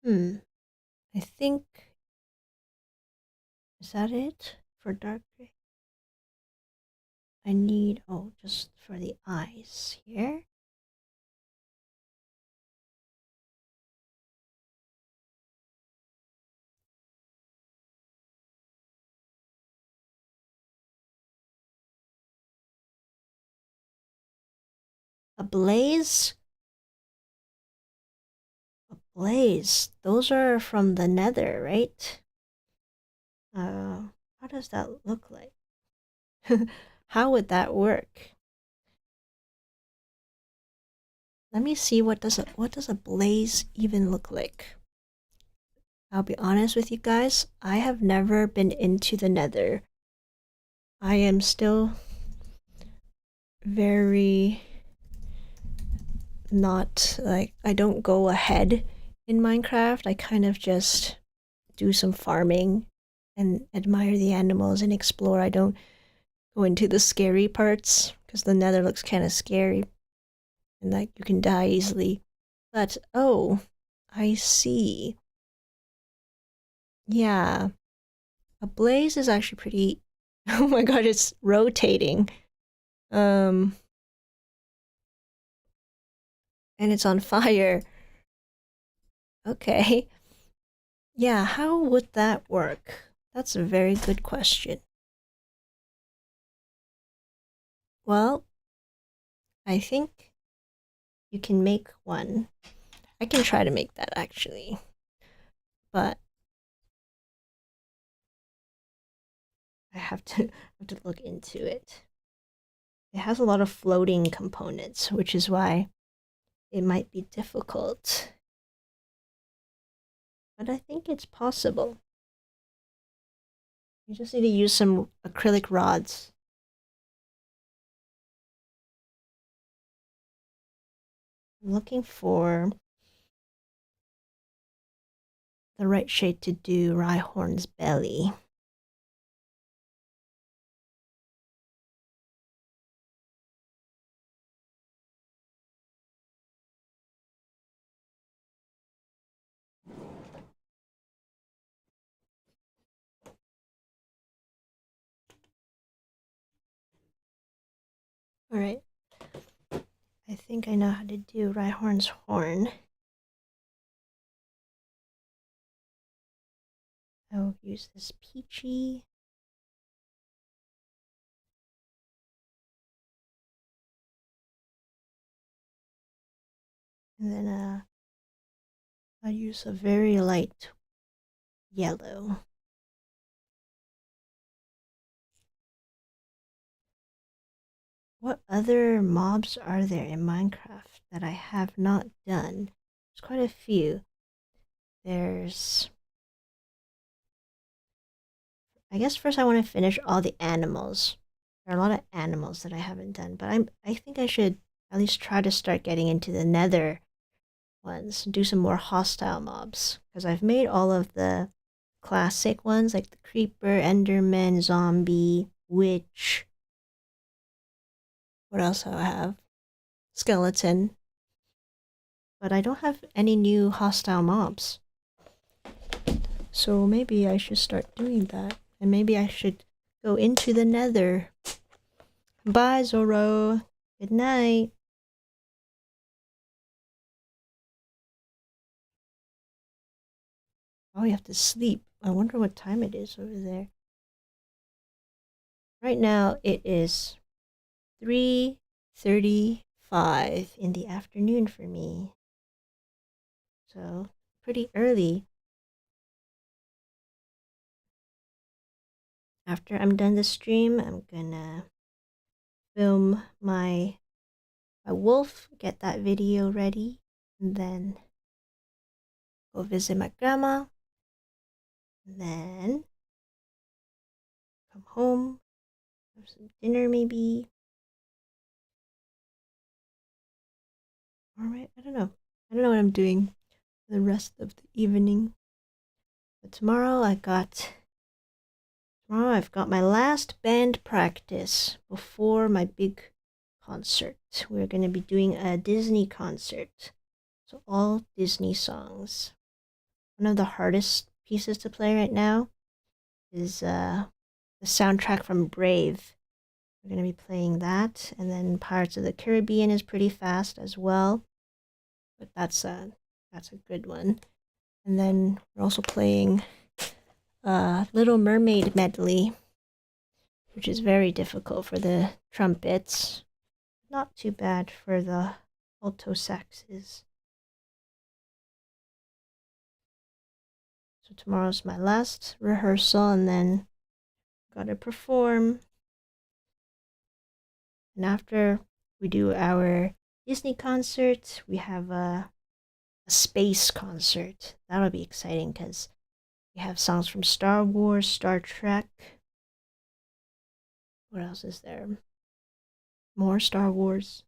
I think, is that it for dark gray? I need, oh, just for the eyes here. A blaze? A blaze. Those are from the nether, right? How does that look like? How would that work? Let me see, what does a blaze even look like? I'll be honest with you guys, I have never been into the Nether. I am still very not like, I don't go ahead in Minecraft. I kind of just do some farming and admire the animals and explore. I don't go into the scary parts because the Nether looks kind of scary and like you can die easily. But oh, I see. Yeah, a blaze is actually pretty. Oh my god, it's rotating. And it's on fire. Okay. Yeah, how would that work? That's a very good question. Well, I think you can make one. I can try to make that actually. But I have to look into it. It has a lot of floating components, which is why it might be difficult. But I think it's possible. You just need to use some acrylic rods. I'm looking for the right shade to do Rhyhorn's belly. Alright. I think I know how to do Rhyhorn's horn. I'll use this peachy. And then I'll use a very light yellow. What other mobs are there in Minecraft that I have not done? There's quite a few. There's... I guess first I want to finish all the animals. There are a lot of animals that I haven't done, but I think I should at least try to start getting into the Nether ones, do some more hostile mobs. Because I've made all of the classic ones, like the Creeper, Enderman, Zombie, Witch. What else do I have? Skeleton. But I don't have any new hostile mobs. So maybe I should start doing that. And maybe I should go into the Nether. Bye, Zoro. Good night. Oh, you have to sleep. I wonder what time it is over there. Right now it is 3:35 in the afternoon for me. So, pretty early. After I'm done the stream, I'm gonna film my wolf, get that video ready, and then go visit my grandma, and then come home, have some dinner maybe. Alright, I don't know. I don't know what I'm doing for the rest of the evening. But tomorrow I've got my last band practice before my big concert. We're going to be doing a Disney concert. So all Disney songs. One of the hardest pieces to play right now is the soundtrack from Brave. We're going to be playing that, and then Pirates of the Caribbean is pretty fast as well. But that's a good one. And then we're also playing Little Mermaid medley, which is very difficult for the trumpets. Not too bad for the alto saxes. So So tomorrow's my last rehearsal, and then gotta perform. And after we do our Disney concert, we have a space concert. That'll be exciting because we have songs from Star Wars, Star Trek. What else is there? More Star Wars.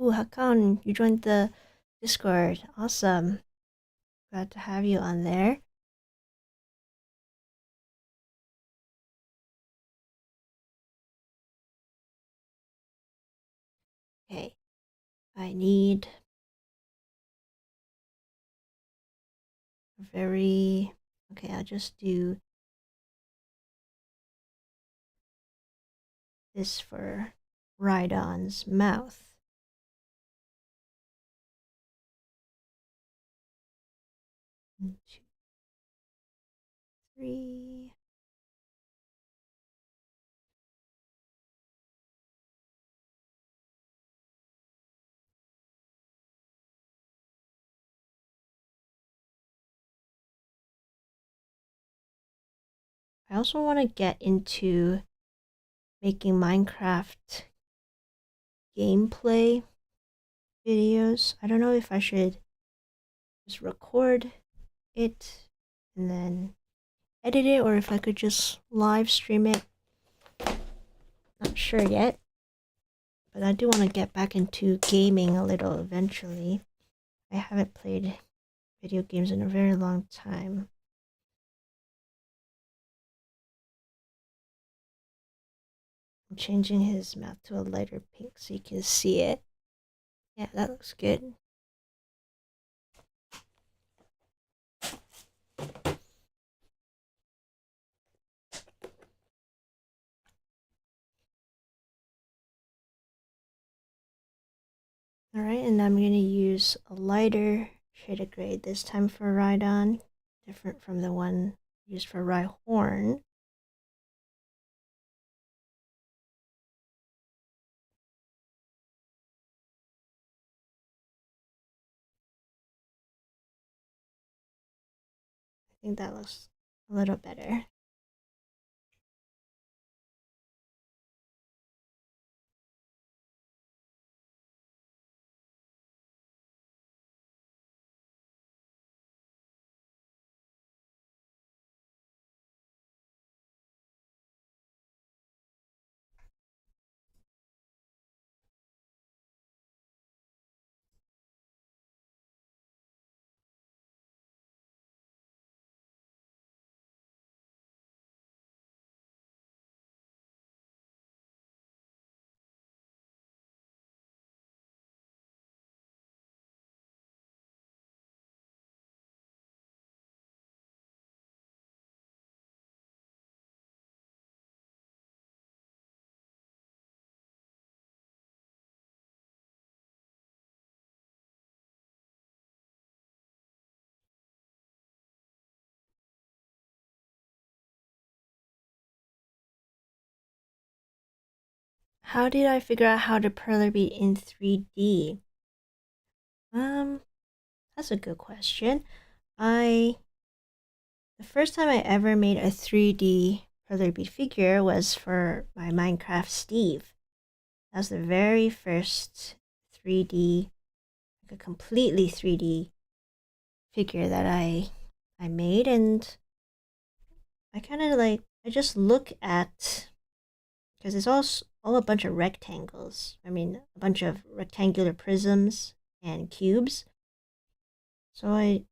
Ooh, Hakan, you joined the Discord. Awesome. Glad to have you on there. Okay. I need a very... Okay, I'll just do this for Rhydon's mouth. 1, 2, 3. I also want to get into making Minecraft gameplay videos. I don't know if I should just record it and then edit it, or if I could just live stream it. Not sure yet, but I do want to get back into gaming a little eventually. I haven't played video games in a very long time. I'm changing his mouth to a lighter pink so you can see it. Yeah, that looks good. Alright, and I'm going to use a lighter shade of gray this time for Rhydon, different from the one used for Rhyhorn. I think that looks a little better. How did I figure out how to Perler Bead in 3D? That's a good question. The first time I ever made a 3D Perler Bead figure was for my Minecraft Steve. That was the very first 3D, like a completely 3D figure that I made, and I kind of I just look at, because it's all a bunch of rectangles. I mean, a bunch of rectangular prisms and cubes. So I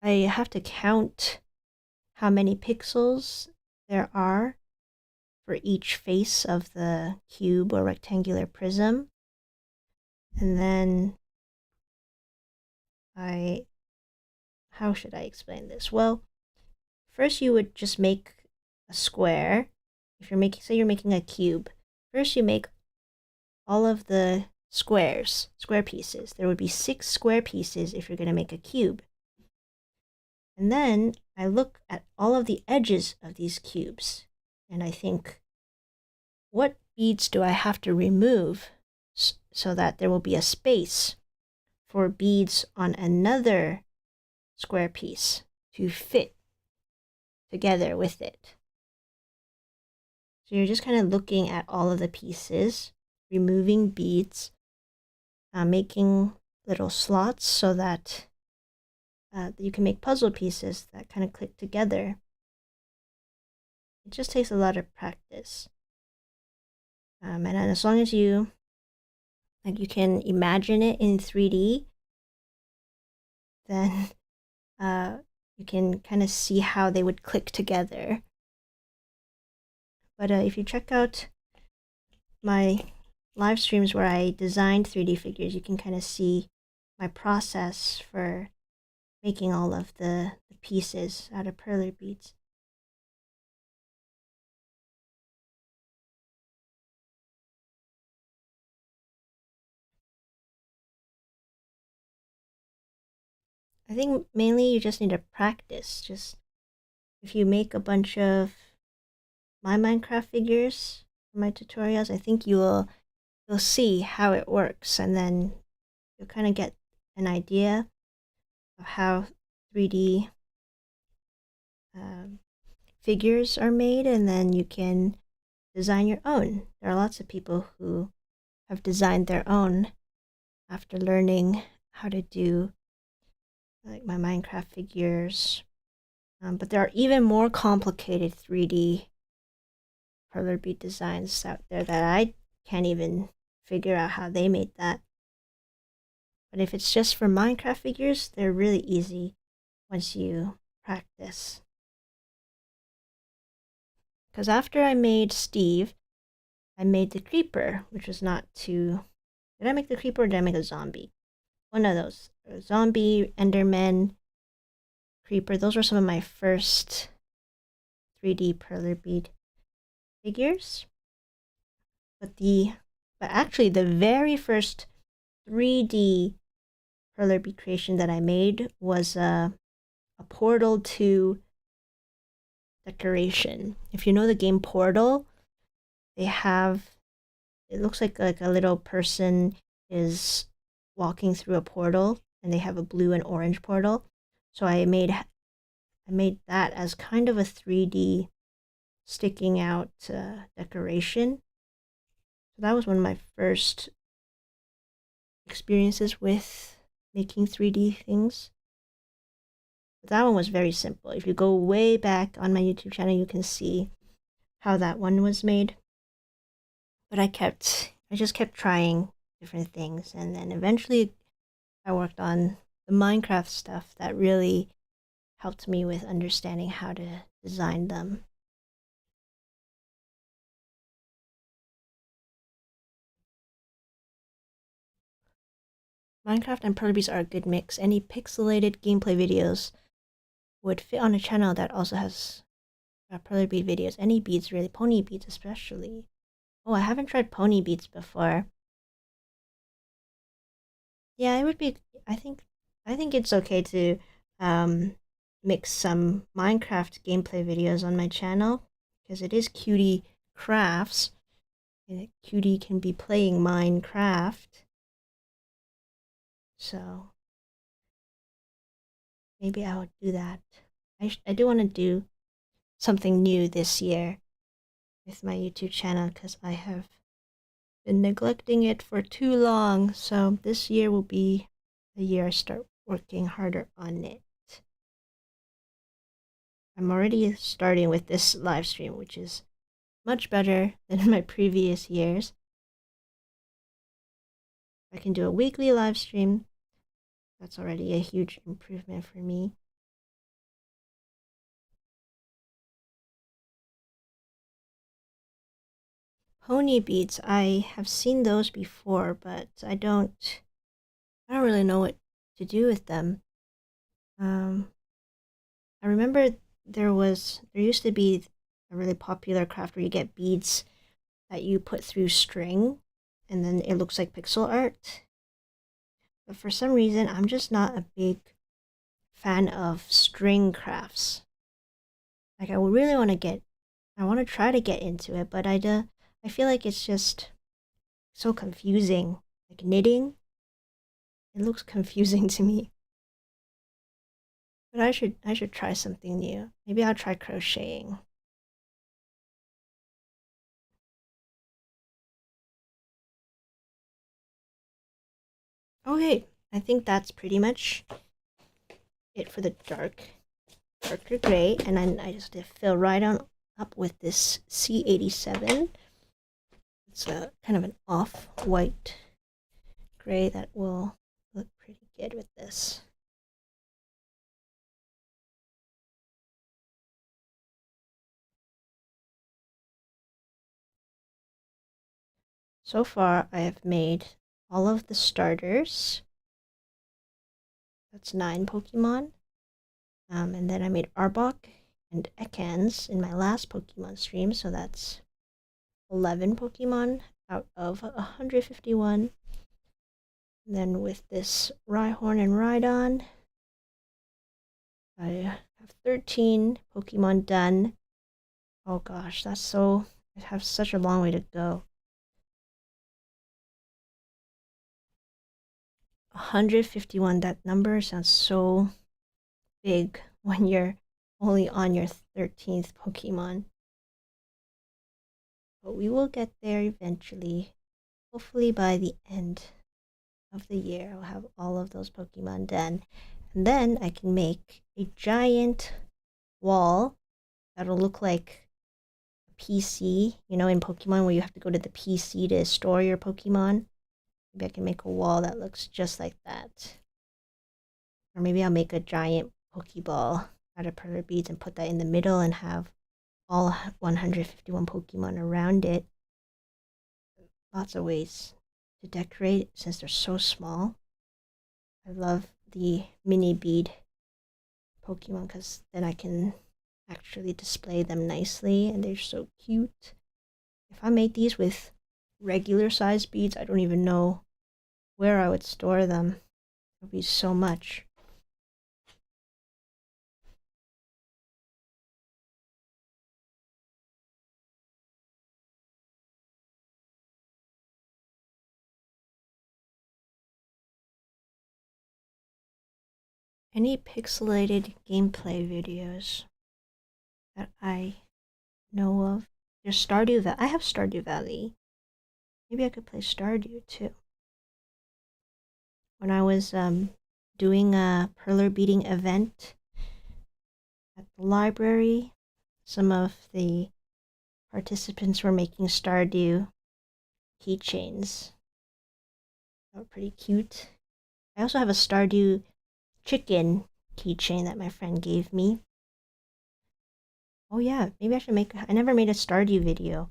have to count how many pixels there are for each face of the cube or rectangular prism. And then how should I explain this? Well, first you would just make a square. If you're making, say you're making a cube, first you make all of the square pieces. There would be 6 square pieces if you're going to make a cube. And then I look at all of the edges of these cubes, and I think, what beads do I have to remove so that there will be a space for beads on another square piece to fit together with it. So you're just kind of looking at all of the pieces, removing beads, making little slots so that you can make puzzle pieces that kind of click together. It just takes a lot of practice. And as long as you can imagine it in 3D, then you can kind of see how they would click together. But if you check out my live streams where I designed 3D figures, you can kind of see my process for making all of the pieces out of perler beads. I think mainly you just need to practice. Just if you make a bunch of my Minecraft figures for my tutorials, I think you'll see how it works, and then you'll kind of get an idea of how 3D figures are made, and then you can design your own. There are lots of people who have designed their own after learning how to do like my Minecraft figures. But there are even more complicated 3D perler bead designs out there that I can't even figure out how they made that. But if it's just for Minecraft figures, they're really easy once you practice. Because after I made Steve, I made the creeper, which was not too... Did I make the creeper or did I make a zombie? One of those. A zombie, enderman, creeper. Those were some of my first 3D perler bead figures. But actually the very first 3D perler bead creation that I made was a Portal 2 decoration. If you know the game Portal, they have, it looks like a little person is walking through a portal, and they have a blue and orange portal. So I made that as kind of a 3D sticking out decoration. So that was one of my first experiences with making 3D things. But that one was very simple. If you go way back on my YouTube channel, you can see how that one was made. But I just kept trying different things, and then eventually I worked on the Minecraft stuff that really helped me with understanding how to design them. Minecraft and perler beads are a good mix. Any pixelated gameplay videos would fit on a channel that also has perler bead videos. Any beads really, pony beads especially. Oh, I haven't tried pony beads before. Yeah, it would be, I think it's okay to mix some Minecraft gameplay videos on my channel, because it is Cutie Crafts, and Cutie can be playing Minecraft. So maybe I would do that. I do want to do something new this year with my YouTube channel, because I have been neglecting it for too long. So this year will be the year I start working harder on it. I'm already starting with this live stream, which is much better than my previous years. I can do a weekly live stream. That's already a huge improvement for me. Pony beads, I have seen those before, but I don't really know what to do with them. I remember there used to be a really popular craft where you get beads that you put through string, and then it looks like pixel art. But for some reason, I'm just not a big fan of string crafts. Like, I really want to try to get into it, but I feel like it's just so confusing like knitting. It looks confusing to me. But I should try something new. Maybe I'll try crocheting. Okay, I think that's pretty much it for the darker gray, and then I just did fill right on up with this C87. It's a kind of an off-white gray that will look pretty good with this. So far, I have made all of the starters. That's 9 Pokemon. And then I made Arbok and Ekans in my last Pokemon stream, so that's 11 Pokemon out of 151. And then with this Rhyhorn and Rhydon, I have 13 Pokemon done. Oh gosh, I have such a long way to go. 151, that number sounds so big when you're only on your 13th Pokemon. But we will get there eventually. Hopefully by the end of the year, I'll have all of those Pokemon done. And then I can make a giant wall that'll look like a PC, you know, in Pokemon where you have to go to the PC to store your Pokemon. Maybe I can make a wall that looks just like that. Or maybe I'll make a giant Pokeball out of Perler beads and put that in the middle and have all 151 Pokemon around it. Lots of ways to decorate since they're so small. I love the mini bead Pokemon because then I can actually display them nicely and they're so cute. If I made these with regular size beads, I don't even know where I would store them. It would be so much. Any pixelated gameplay videos that I know of? There's Stardew Valley. I have Stardew Valley. Maybe I could play Stardew too. When I was doing a Perler beading event at the library, some of the participants were making Stardew keychains. They were pretty cute. I also have a Stardew chicken keychain that my friend gave me. Oh yeah, maybe I should make... I never made a Stardew video.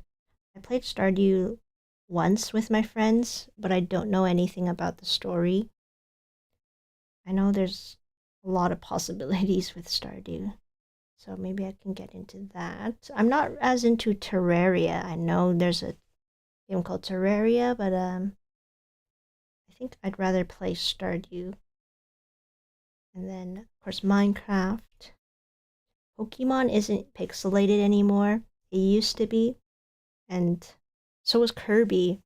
I played Stardew once with my friends, but I don't know anything about the story. I know there's a lot of possibilities with Stardew, so maybe I can get into that. I'm not as into Terraria. I know there's a game called Terraria, but I think I'd rather play Stardew. And then, of course, Minecraft. Pokemon isn't pixelated anymore. It used to be. And so was Kirby.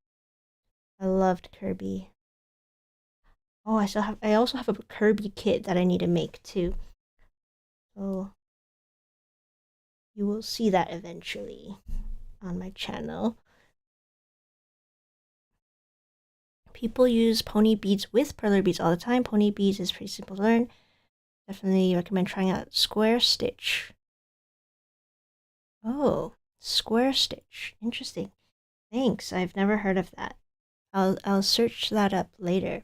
I loved Kirby. Oh, I also have a Kirby kit that I need to make too. So you will see that eventually on my channel. People use pony beads with perler beads all the time. Pony beads is pretty simple to learn. Definitely recommend trying out Square Stitch. Oh, Square Stitch. Interesting. Thanks. I've never heard of that. I'll search that up later.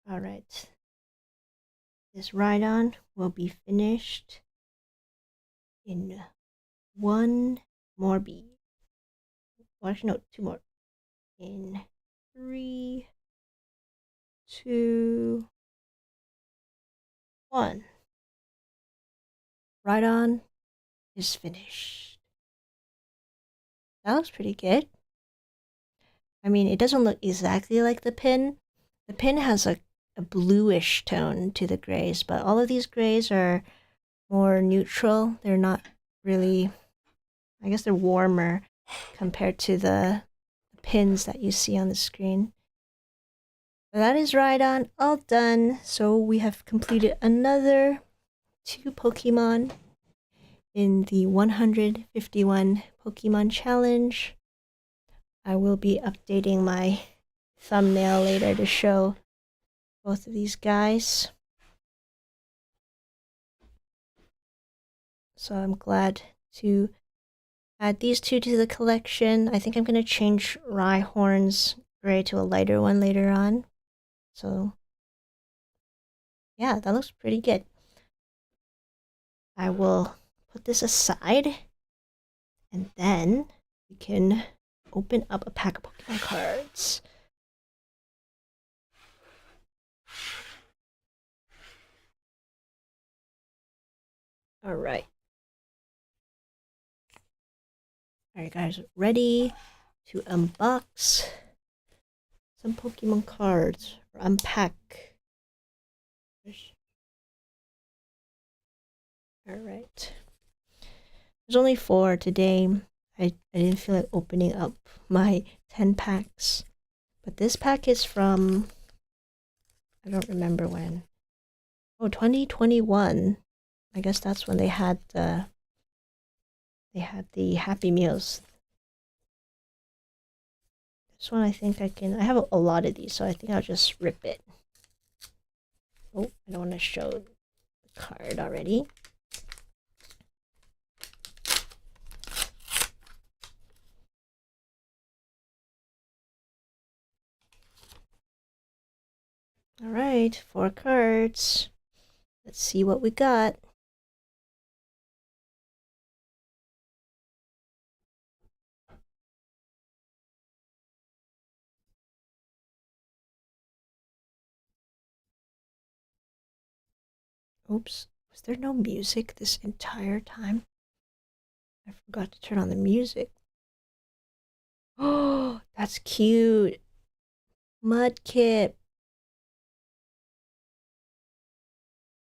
All right. This Rhydon will be finished in one more bead. Well, actually, no, 2 more. In 3, 2, 1. Rhydon is finished. That looks pretty good. I mean, it doesn't look exactly like the pin. The pin has a bluish tone to the grays, but all of these grays are more neutral. They're not really, I guess they're warmer compared to the pins that you see on the screen. But that is Rhydon, all done. So we have completed another 2 Pokemon in the 151 Pokemon challenge. I will be updating my thumbnail later to show both of these guys. So I'm glad to add these 2 to the collection. I think I'm going to change Rhyhorn's gray to a lighter one later on. So yeah, that looks pretty good. I will put this aside and then we can open up a pack of Pokemon cards. Alright. Alright guys, ready to unbox some Pokemon cards or unpack. Alright. There's only 4 today. I didn't feel like opening up my 10 packs. But this pack is from, I don't remember when. Oh, 2021. I guess that's when they had the Happy Meals. This one I think I have a lot of these, so I think I'll just rip it. Oh, I don't want to show the card already. Alright, 4 cards. Let's see what we got. Oops, was there no music this entire time? I forgot to turn on the music. Oh, that's cute. Mudkip.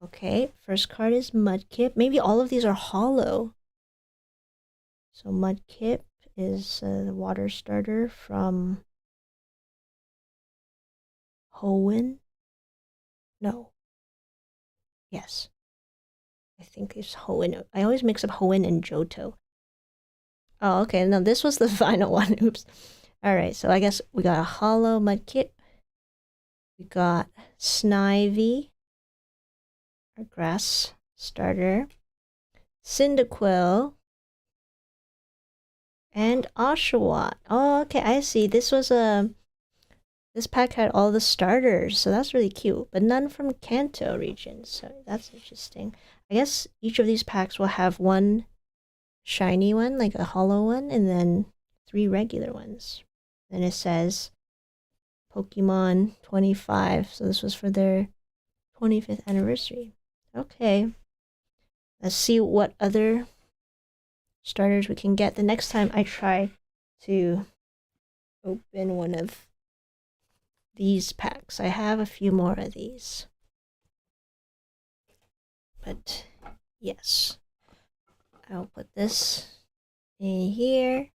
Okay, first card is Mudkip. Maybe all of these are hollow. So Mudkip is the water starter from Hoenn. No. Yes. I think it's Hoenn. I always mix up Hoenn and Johto. Oh, okay. No, this was the final one. Oops. Alright, so I guess we got a hollow Mudkip. We got Snivy, our grass starter, Cyndaquil, and Oshawott. Oh, okay, I see. This pack had all the starters, so that's really cute, but none from Kanto region, so that's interesting. I guess each of these packs will have one shiny one, like a hollow one, and then 3 regular ones. Then it says Pokemon 25, so this was for their 25th anniversary. Okay. Let's see what other starters we can get the next time I try to open one of these packs. I have a few more of these. But yes. I'll put this in here.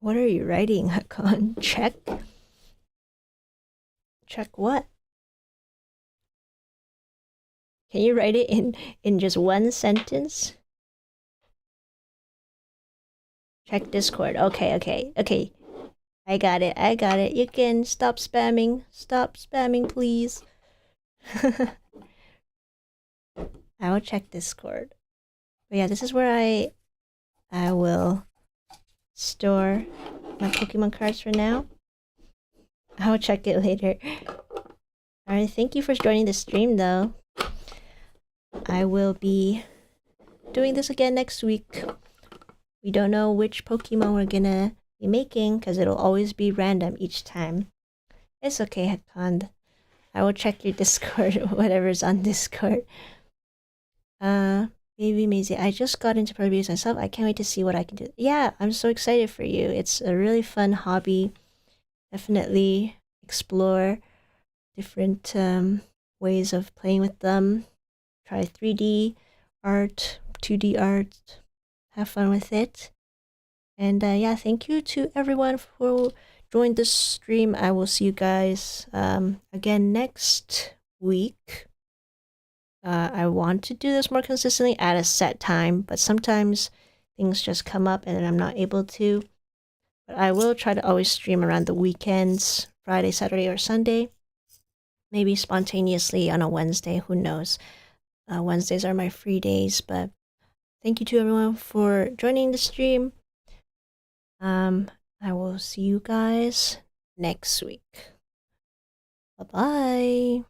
What are you writing, Hakon? Check? Check what? Can you write it in just one sentence? Check Discord. Okay. I got it. You can stop spamming. Stop spamming, please. I will check Discord. But yeah, this is where I will store my Pokemon cards for now. I'll check it later. Alright, thank you for joining the stream though. I will be doing this again next week. We don't know which Pokemon we're gonna be making because it'll always be random each time. It's okay, Hakon. I will check your Discord, whatever's on Discord. Maybe Maisie, I just got into Perler myself. I can't wait to see what I can do. Yeah, I'm so excited for you. It's a really fun hobby. Definitely explore different ways of playing with them. Try 3D art, 2D art. Have fun with it. And yeah, thank you to everyone for joining this stream. I will see you guys again next week. I want to do this more consistently at a set time, but sometimes things just come up and I'm not able to. But I will try to always stream around the weekends, Friday, Saturday, or Sunday. Maybe spontaneously on a Wednesday, who knows. Wednesdays are my free days, but thank you to everyone for joining the stream. I will see you guys next week. Bye-bye.